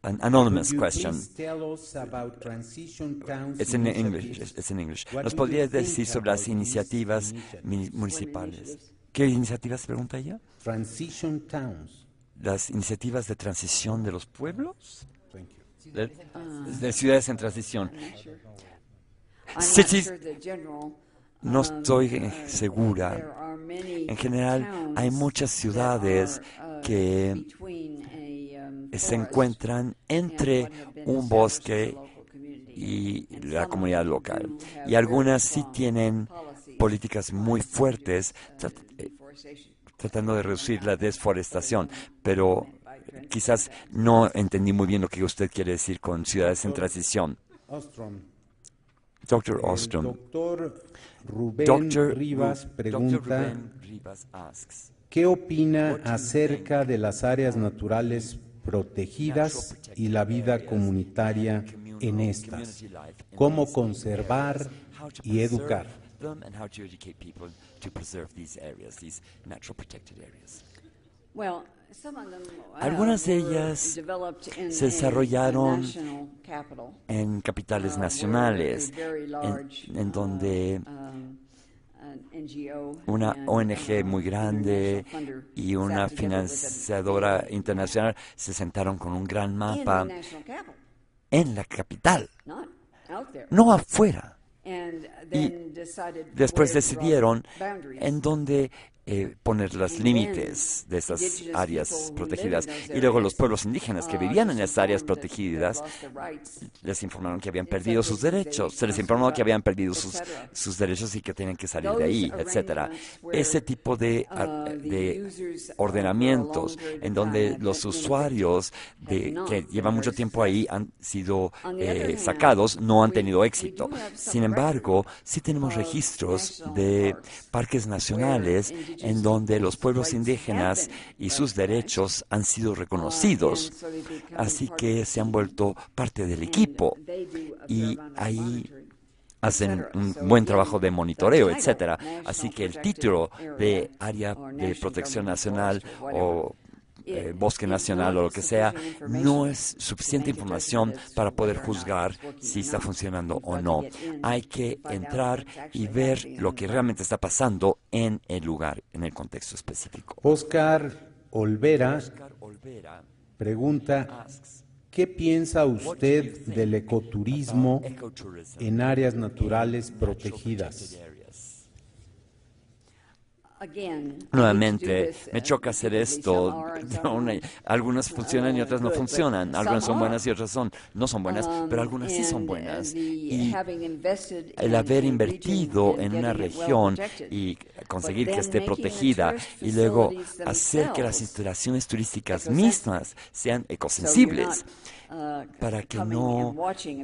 an anonymous Could you question. please tell us about transition towns It's in initiatives? English. It's in English. What ¿Nos do you podría think decir sobre las about these iniciativas initiatives? municipales? ¿Qué iniciativas pregunta ella? Transition towns. ¿Las iniciativas de transición de los pueblos? Thank you. De ciudades en transición. I'm not Cities- sure the general, No estoy there segura. are many En general, towns hay muchas that ciudades are, que between a, se forest encuentran and entre what have been un established bosque as a local community. y And la some comunidad of them local. do have Y algunas very sí strong tienen policies políticas muy fuertes deforestation. tratando de reducir la desforestación, pero quizás no entendí muy bien lo que usted quiere decir con ciudades en transición. Ostrom. Dr. El Ostrom. doctor Rubén Dr. Rivas pregunta, Rubén Rivas asks, ¿qué opina acerca de las áreas naturales protegidas y la vida comunitaria en estas? ¿Cómo conservar how to y preserve educar? them and how to educate people to preserve these areas, these natural protected areas. Well, some of them, Algunas de were ellas developed in se desarrollaron a national capital, en capitales where nacionales, a very large, en donde an NGO una and, ONG muy grande international funder y una sat together with financiadora internacional se sentaron con un gran in mapa the national capital, en la capital, not out there. no afuera. And Y then decided después where to draw decidieron boundaries. en dónde poner los límites de esas áreas protegidas. Y luego los pueblos indígenas que vivían en esas áreas protegidas les informaron que habían perdido sus derechos, se les informó que habían perdido sus derechos y que tenían que salir de ahí, etcétera. Ese tipo de ordenamientos en donde los usuarios que llevan mucho tiempo ahí han sido sacados, no han tenido éxito. Sin embargo, sí tenemos registros de parques nacionales en donde los pueblos indígenas y sus derechos han sido reconocidos, así que se han vuelto parte del equipo y ahí hacen un buen trabajo de monitoreo, etcétera. Así que el título de área de protección nacional o bosque nacional o lo que sea, no es suficiente información para poder juzgar si está funcionando o no. Hay que entrar y ver lo que realmente está pasando en el lugar, en el contexto específico. Oscar Olvera pregunta, ¿qué piensa usted del ecoturismo en áreas naturales protegidas? Nuevamente, me choca hacer esto. Algunas funcionan y otras no funcionan. Algunas son buenas y otras no son buenas, pero algunas sí son buenas. Y el haber invertido en una región y conseguir que esté protegida y luego hacer que las instalaciones turísticas mismas sean ecosensibles, para que no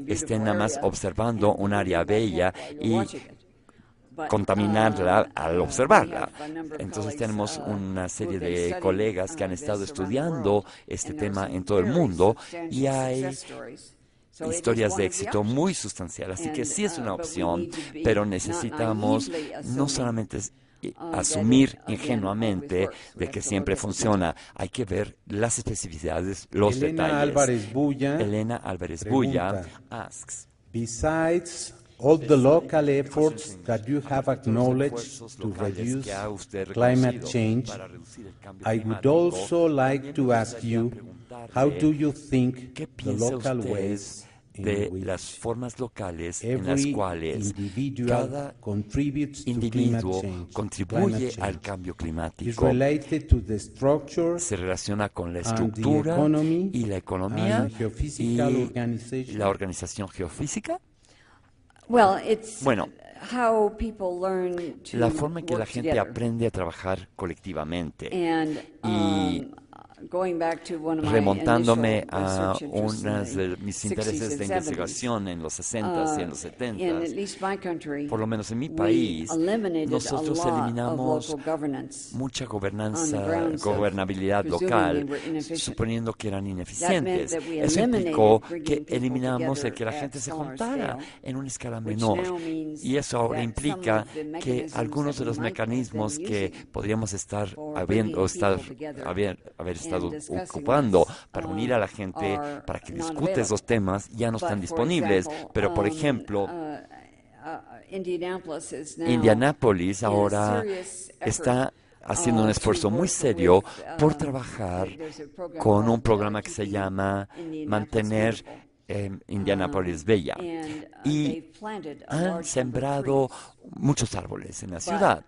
estén nada más observando un área bella y contaminarla al observarla. Entonces tenemos una serie de colegas que han estado estudiando este tema en todo el mundo y hay historias de éxito muy sustanciales. Así que sí es una opción, pero necesitamos no solamente asumir ingenuamente de que siempre funciona. Hay que ver las especificidades, los detalles. Elena Álvarez Bulla asks, besides all the local efforts that you have acknowledged to reduce climate change, I would also like to ask you, how do you think the local ways de las formas locales en las cuales cada individuo contribuye al cambio climático se relaciona con la estructura y la economía y la organización geofísica? Bueno, la forma en que la gente aprende a trabajar colectivamente y remontándome a unos de mis intereses de investigación en los 60s y en los 70s, por lo menos en mi país, nosotros eliminamos mucha gobernabilidad local, suponiendo que eran ineficientes. Eso implicó que eliminamos el que la gente se juntara en una escala menor. Y eso ahora implica que algunos de los mecanismos que podríamos haber estado ocupando para unir a la gente, para que discute esos temas, ya no están disponibles. Pero, por ejemplo, Indianápolis ahora está haciendo un esfuerzo muy serio por trabajar con un programa que se llama Mantener Indianápolis Bella. Y han sembrado muchos árboles en la ciudad.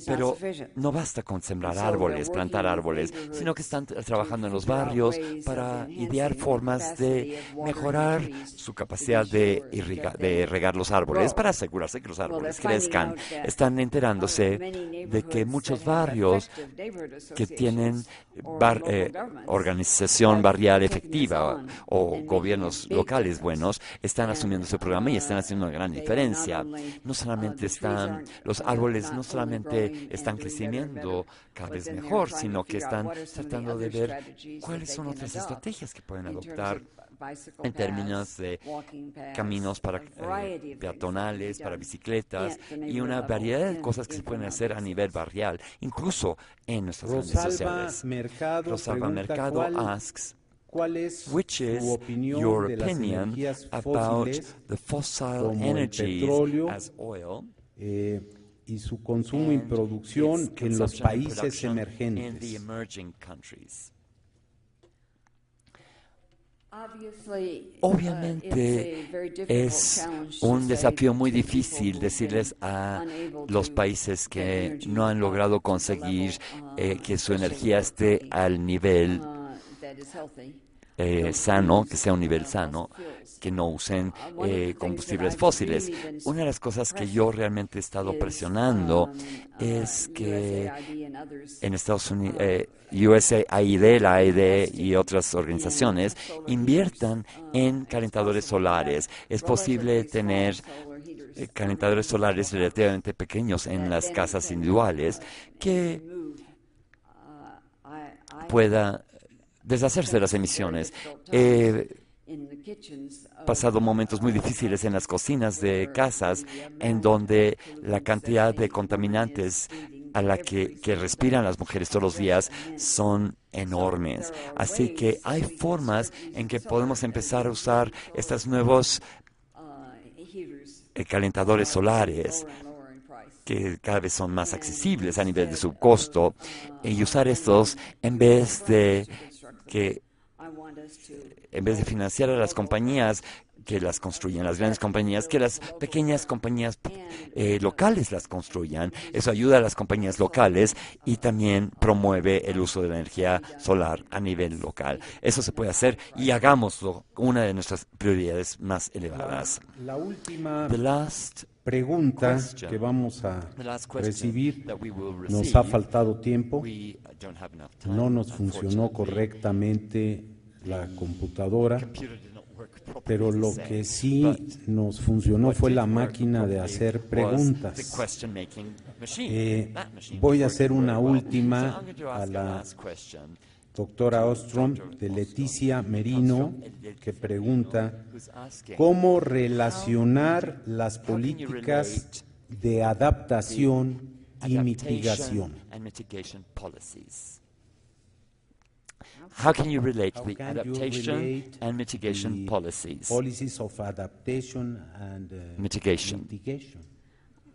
Pero no basta con sembrar árboles, plantar árboles, sino que están trabajando en los barrios para idear formas de mejorar su capacidad de regar los árboles, para asegurarse que los árboles crezcan. Están enterándose de que muchos barrios que tienen organización barrial efectiva o gobiernos locales buenos están asumiendo ese programa y están haciendo una gran diferencia. No solamente los árboles no solamente están creciendo cada vez mejor, sino que están tratando de ver cuáles son otras estrategias que pueden adoptar en términos de caminos para peatonales, para bicicletas y una variedad de cosas que se pueden hacer a nivel barrial, incluso en nuestras redes sociales. Rosalba Mercado asks, which is your opinion about the fossil energies as oil y su consumo y producción en los países emergentes? Obviamente es un desafío muy difícil decirles a los países que no han logrado conseguir que su energía esté al nivel sano, que sea un nivel sano, que no usen combustibles fósiles. Una de las cosas que yo realmente he estado presionando es que en Estados Unidos, USAID, la AID y otras organizaciones inviertan en calentadores solares. Es posible tener calentadores solares relativamente pequeños en las casas individuales que pueda deshacerse de las emisiones. He pasado momentos muy difíciles en las cocinas de casas en donde la cantidad de contaminantes a la que respiran las mujeres todos los días son enormes. Así que hay formas en que podemos empezar a usar estos nuevos calentadores solares que cada vez son más accesibles a nivel de su costo, y usar estos en vez de financiar a las compañías que las construyen, las grandes compañías, que las pequeñas compañías locales las construyan. Eso ayuda a las compañías locales y también promueve el uso de la energía solar a nivel local. Eso se puede hacer y hagámoslo una de nuestras prioridades más elevadas. La última The last pregunta question, que vamos a the last question recibir, that we will nos receive, ha faltado tiempo, we don't have enough time, no nos funcionó unfortunately. correctamente la computadora, Computer did not work properly, pero they lo said, que sí but nos funcionó what fue did la work máquina de properly hacer was the preguntas. question-making machine. That machine Voy a worked hacer una very well. última So I'm going to a ask a la last question doctora to Ostrom, Dr. de Ostrom, Leticia who Merino, comes from que Leticia pregunta Merino, who's asking, cómo relacionar las how can you políticas relate de adaptación y adaptation mitigación. and mitigation policies? How can you relate How the can you adaptation relate and mitigation the policies? policies of adaptation and Mitigation. mitigation?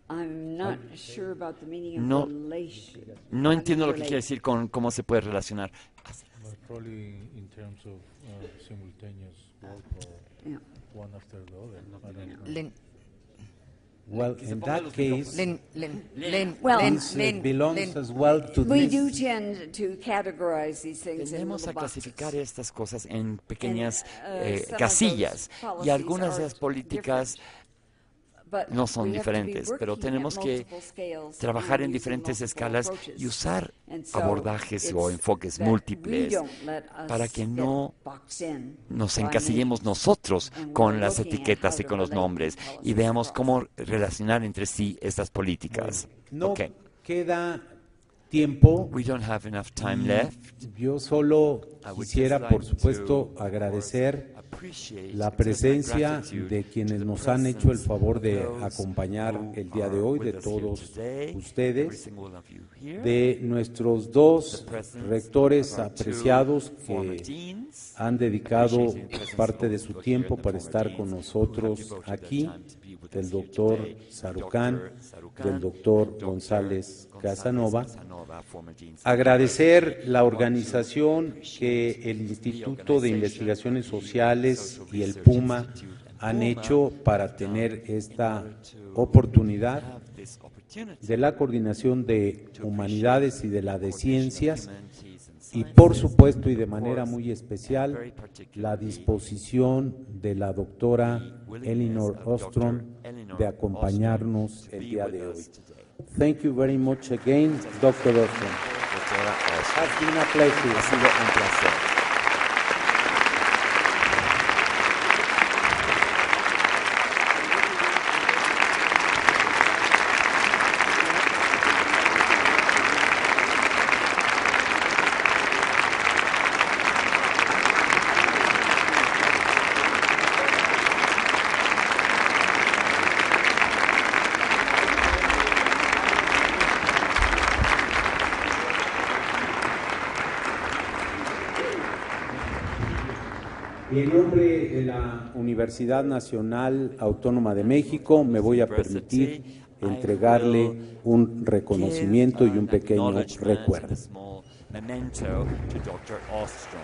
I'm not sure about the meaning of No, relation. no entiendo lo que Relate. quiere decir con cómo se puede relacionar. But probably in terms of simultaneous work or Yeah. one after the other. I don't know. Lynn, Well, in that case, Well, this belongs as well to We this. do tend to categorize these things in Tendemos little a clasificar boxes. estas cosas en pequeñas some of casillas, those y algunas de policies las políticas But no son we have to be diferentes, pero working at tenemos que multiple scales trabajar and en using diferentes multiple escalas approaches. y usar And so abordajes o it's enfoques that we múltiples don't let us para que get no boxed in nos by encasillemos names. nosotros And con we're las looking at etiquetas how y to con los relate nombres these y policies veamos across. cómo relacionar entre sí estas políticas. No Ok. queda tiempo. We don't have enough time y left. Yo solo I would quisiera, just por like supuesto, to, agradecer appreciate, la express my presencia gratitude de to quienes the nos han hecho el presence favor de of those acompañar who el día de are hoy, with de us here todos today, every ustedes, single one of you here, de nuestros dos the presence rectores of our two apreciados former que deans, han dedicado appreciating the presence parte of de those su who are here tiempo and the para former estar deans con who have nosotros devoted their aquí, time to be with del us here doctor today, Sarucán, Dr. Sarucán, del doctor and Dr. González González Casanova. Casanova, former deans. Agradecer la organización que el Instituto de Investigaciones Sociales y el PUMA han hecho para tener esta oportunidad de la coordinación de humanidades y de la de ciencias y, por supuesto, y de manera muy especial, la disposición de la doctora Elinor Ostrom de acompañarnos el día de hoy. Thank you very much again, Dr. Ostrom. Doctora Ostrom. Has been a pleasure. Ha sido un placer. Y en nombre de la Universidad Nacional Autónoma de México me voy a permitir entregarle un reconocimiento y un pequeño recuerdo. Memento to Dr. Ostrom.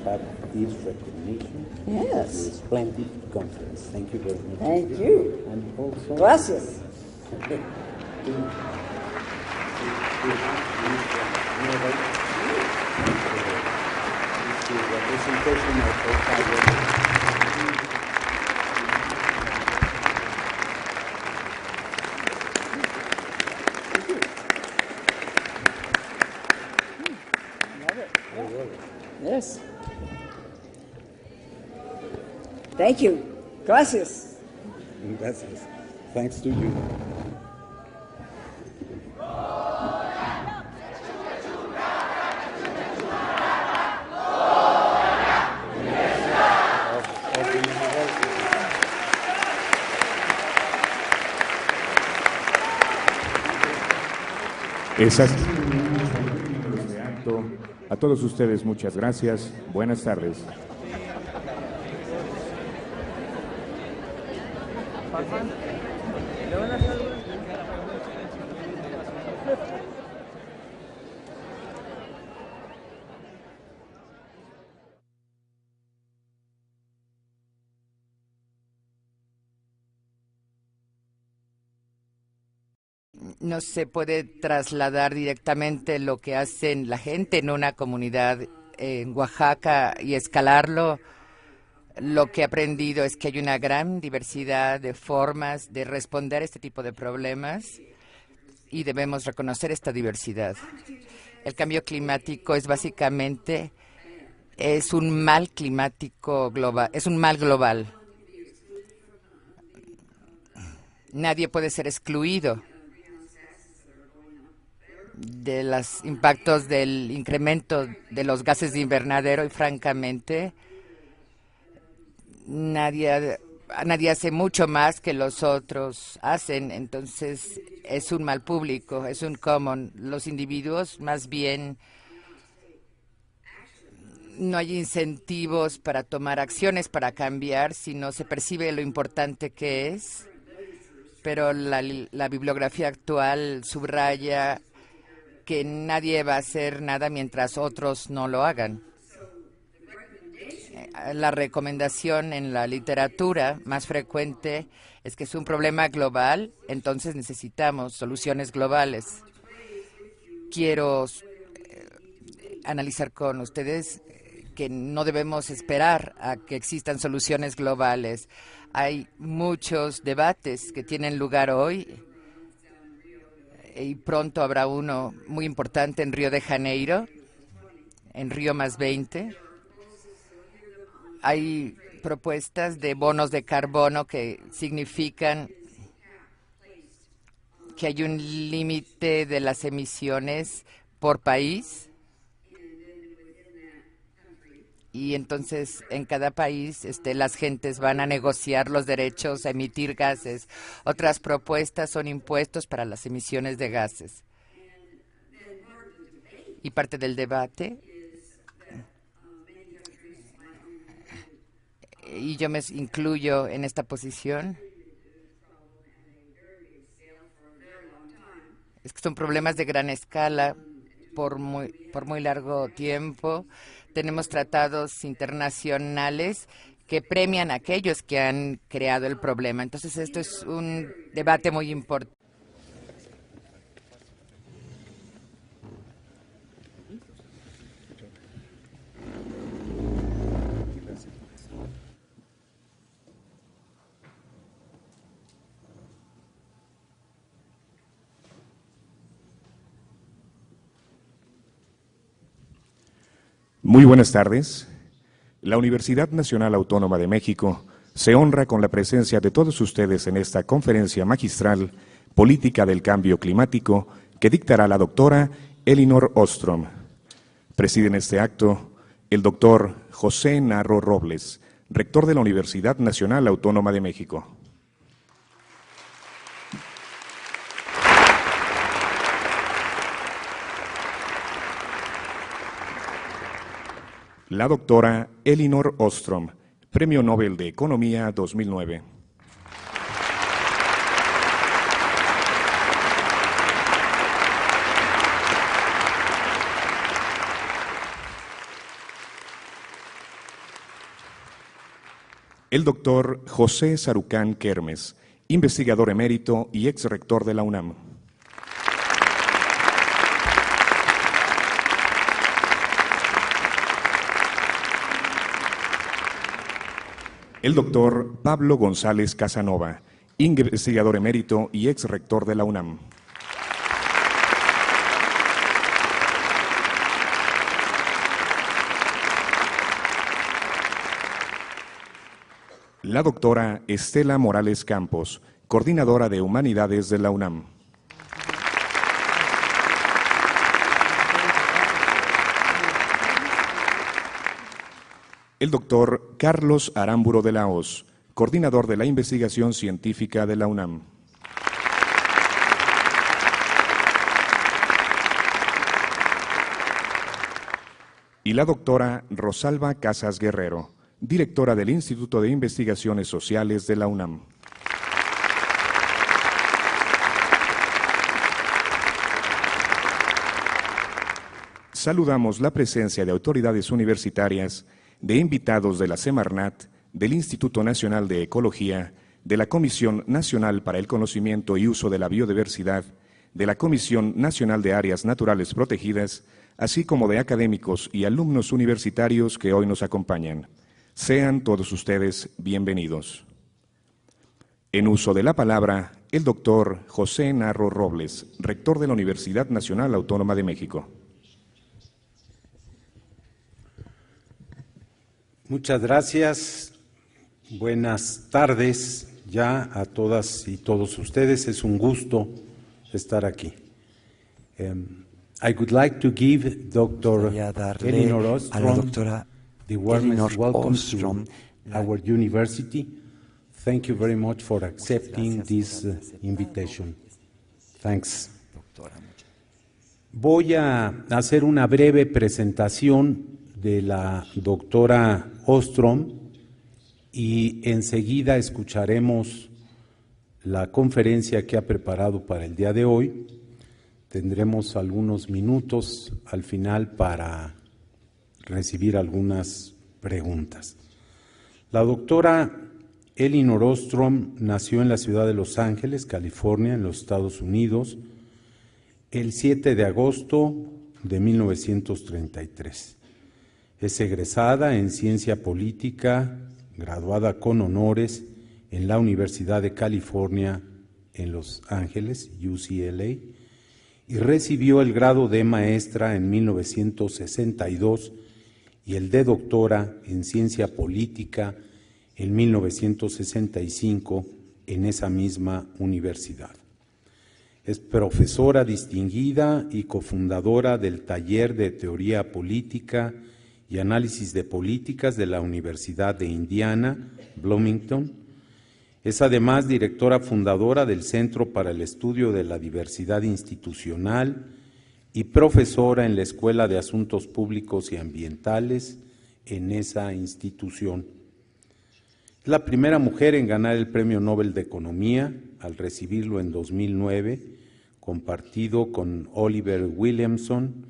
have this recognition Yes. of the splendid conference. Thank you very much. Thank you. And also, Gracias. representation of Yes. Thank you. Gracias. Gracias. Thanks to you. Exacto. A todos ustedes, muchas gracias. Buenas tardes. No se puede trasladar directamente lo que hacen la gente en una comunidad en Oaxaca y escalarlo. Lo que he aprendido es que hay una gran diversidad de formas de responder a este tipo de problemas y debemos reconocer esta diversidad. El cambio climático es básicamente un mal climático global, es un mal global. Nadie puede ser excluido de los impactos del incremento de los gases de invernadero y francamente nadie hace mucho más que los otros hacen, entonces es un mal público, es un common. Los individuos más bien no hay incentivos para tomar acciones para cambiar si no se percibe lo importante que es, pero la bibliografía actual subraya que nadie va a hacer nada mientras otros no lo hagan. La recomendación en la literatura más frecuente es que es un problema global, entonces necesitamos soluciones globales. Quiero analizar con ustedes que no debemos esperar a que existan soluciones globales. Hay muchos debates que tienen lugar hoy y pronto habrá uno muy importante en Río de Janeiro, en Río +20. Hay propuestas de bonos de carbono que significan que hay un límite de las emisiones por país y entonces en cada país las gentes van a negociar los derechos a emitir gases. Otras propuestas son impuestos para las emisiones de gases. Y parte del debate, y yo me incluyo en esta posición, es que son problemas de gran escala por muy largo tiempo. Tenemos tratados internacionales que premian a aquellos que han creado el problema. Entonces, esto es un debate muy importante. Muy buenas tardes. La Universidad Nacional Autónoma de México se honra con la presencia de todos ustedes en esta conferencia magistral Política del Cambio Climático que dictará la doctora Elinor Ostrom. Preside en este acto el doctor José Narro Robles, rector de la Universidad Nacional Autónoma de México. La doctora Elinor Ostrom, Premio Nobel de Economía 2009. El doctor José Sarucán Kermes, investigador emérito y ex rector de la UNAM. El doctor Pablo González Casanova, investigador emérito y ex rector de la UNAM. La doctora Estela Morales Campos, coordinadora de Humanidades de la UNAM. El doctor Carlos Aramburo de la Hoz, coordinador de la Investigación Científica de la UNAM. Y la doctora Rosalba Casas Guerrero, directora del Instituto de Investigaciones Sociales de la UNAM. Saludamos la presencia de autoridades universitarias, de invitados de la Semarnat, del Instituto Nacional de Ecología, de la Comisión Nacional para el Conocimiento y Uso de la Biodiversidad, de la Comisión Nacional de Áreas Naturales Protegidas, así como de académicos y alumnos universitarios que hoy nos acompañan. Sean todos ustedes bienvenidos. En uso de la palabra, el doctor José Narro Robles, rector de la Universidad Nacional Autónoma de México. Muchas gracias. Buenas tardes ya a todas y todos ustedes. Es un gusto estar aquí. I would like to give Dr. Elinor a la doctora the warmest welcome Ostrom, to our university. Thank you very much for accepting this invitation. Thanks. Voy a hacer una breve presentación de la doctora Ostrom y enseguida escucharemos la conferencia que ha preparado para el día de hoy. Tendremos algunos minutos al final para recibir algunas preguntas. La doctora Elinor Ostrom nació en la ciudad de Los Ángeles, California, en los Estados Unidos, el 7 de agosto de 1933. Es egresada en Ciencia Política, graduada con honores en la Universidad de California en Los Ángeles, UCLA, y recibió el grado de maestra en 1962 y el de doctora en Ciencia Política en 1965 en esa misma universidad. Es profesora distinguida y cofundadora del Taller de Teoría Política y Análisis de Políticas de la Universidad de Indiana, Bloomington. Es además directora fundadora del Centro para el Estudio de la Diversidad Institucional y profesora en la Escuela de Asuntos Públicos y Ambientales en esa institución. Es la primera mujer en ganar el Premio Nobel de Economía, al recibirlo en 2009, compartido con Oliver Williamson,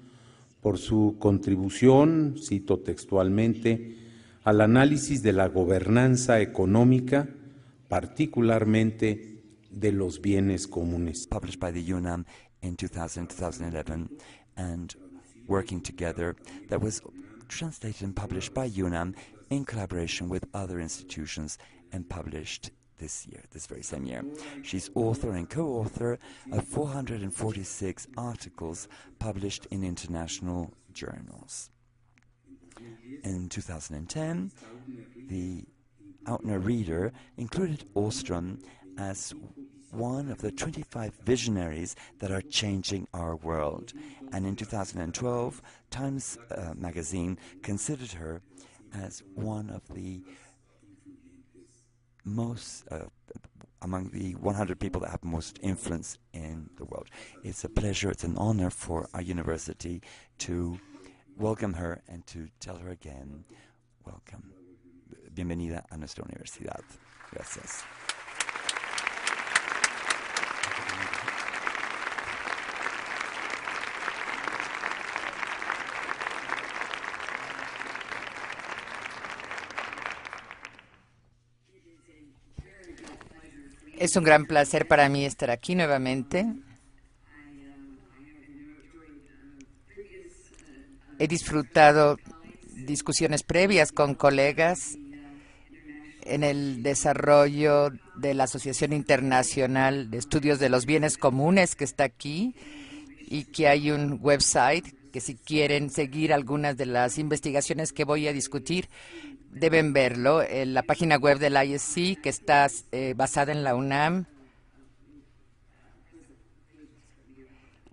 por su contribución, cito textualmente, al análisis de la gobernanza económica, particularmente de los bienes comunes. Published by the UNAM in 2011, and working together, that was translated and published by UNAM in collaboration with other institutions and published this very same year. She's author and co-author of 446 articles published in international journals. In 2010, the Outner Reader included Ostrom as one of the 25 visionaries that are changing our world. And in 2012, Times magazine considered her as one of the most, among the 100 people that have most influence in the world. It's a pleasure, it's an honor for our university to welcome her and to tell her again, welcome. Bienvenida a nuestra universidad. Gracias. Es un gran placer para mí estar aquí nuevamente. He disfrutado discusiones previas con colegas en el desarrollo de la Asociación Internacional de Estudios de los Bienes Comunes, que está aquí, y que hay un website que si quieren seguir algunas de las investigaciones que voy a discutir, deben verlo en la página web del ISC, que está basada en la UNAM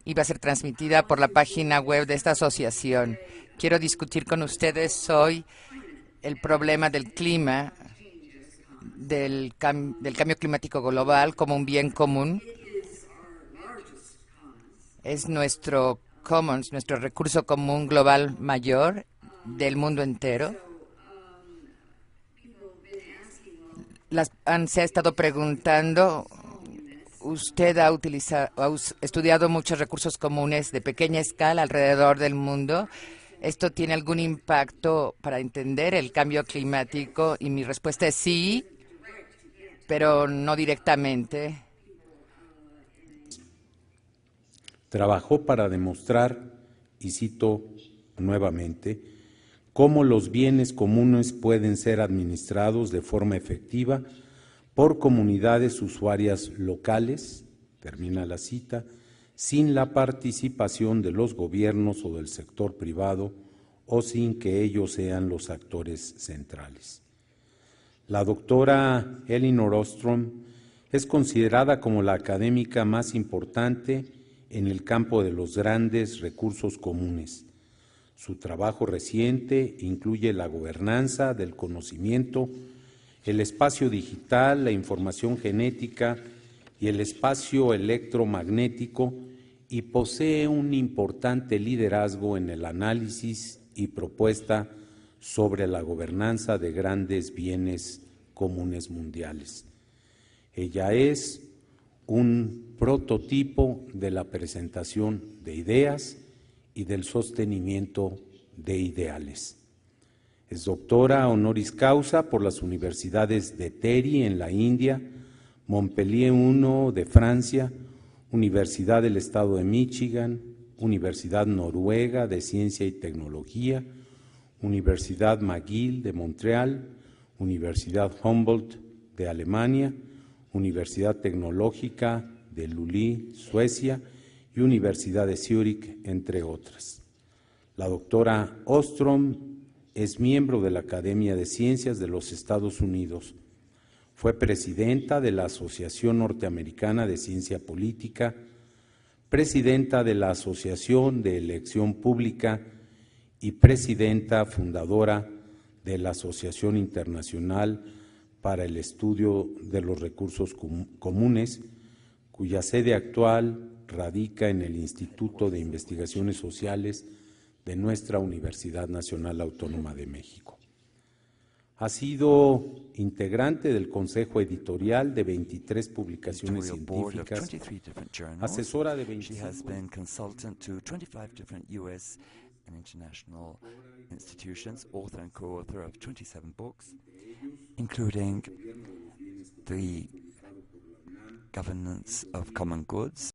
y va a ser transmitida por la página web de esta asociación. Quiero discutir con ustedes hoy el problema del clima, del cambio climático global como un bien común. Es nuestro commons, nuestro recurso común global mayor del mundo entero. Se ha estado preguntando, usted ha estudiado muchos recursos comunes de pequeña escala alrededor del mundo. ¿Esto tiene algún impacto para entender el cambio climático? Y mi respuesta es sí, pero no directamente. Trabajó para demostrar, y cito nuevamente, cómo los bienes comunes pueden ser administrados de forma efectiva por comunidades usuarias locales, termina la cita, sin la participación de los gobiernos o del sector privado o sin que ellos sean los actores centrales. La doctora Elinor Ostrom es considerada como la académica más importante en el campo de los grandes recursos comunes. Su trabajo reciente incluye la gobernanza del conocimiento, el espacio digital, la información genética y el espacio electromagnético, y posee un importante liderazgo en el análisis y propuesta sobre la gobernanza de grandes bienes comunes mundiales. Ella es un prototipo de la presentación de ideas y del sostenimiento de ideales. Es doctora honoris causa por las universidades de Terry en la India, Montpellier I de Francia, Universidad del Estado de Michigan, Universidad Noruega de Ciencia y Tecnología, Universidad McGill de Montreal, Universidad Humboldt de Alemania, Universidad Tecnológica de Luleå, Suecia, y Universidad de Zúrich, entre otras. La doctora Ostrom es miembro de la Academia de Ciencias de los Estados Unidos. Fue presidenta de la Asociación Norteamericana de Ciencia Política, presidenta de la Asociación de Elección Pública y presidenta fundadora de la Asociación Internacional para el Estudio de los Recursos Comunes, cuya sede actual radica en el Instituto de Investigaciones Sociales de nuestra Universidad Nacional Autónoma de México. Ha sido integrante del Consejo Editorial de 23 publicaciones científicas, asesora de 25 She has been consultant to 25 different U.S. and international institutions, author and co-author of 27 books, including The Governance of Common Goods,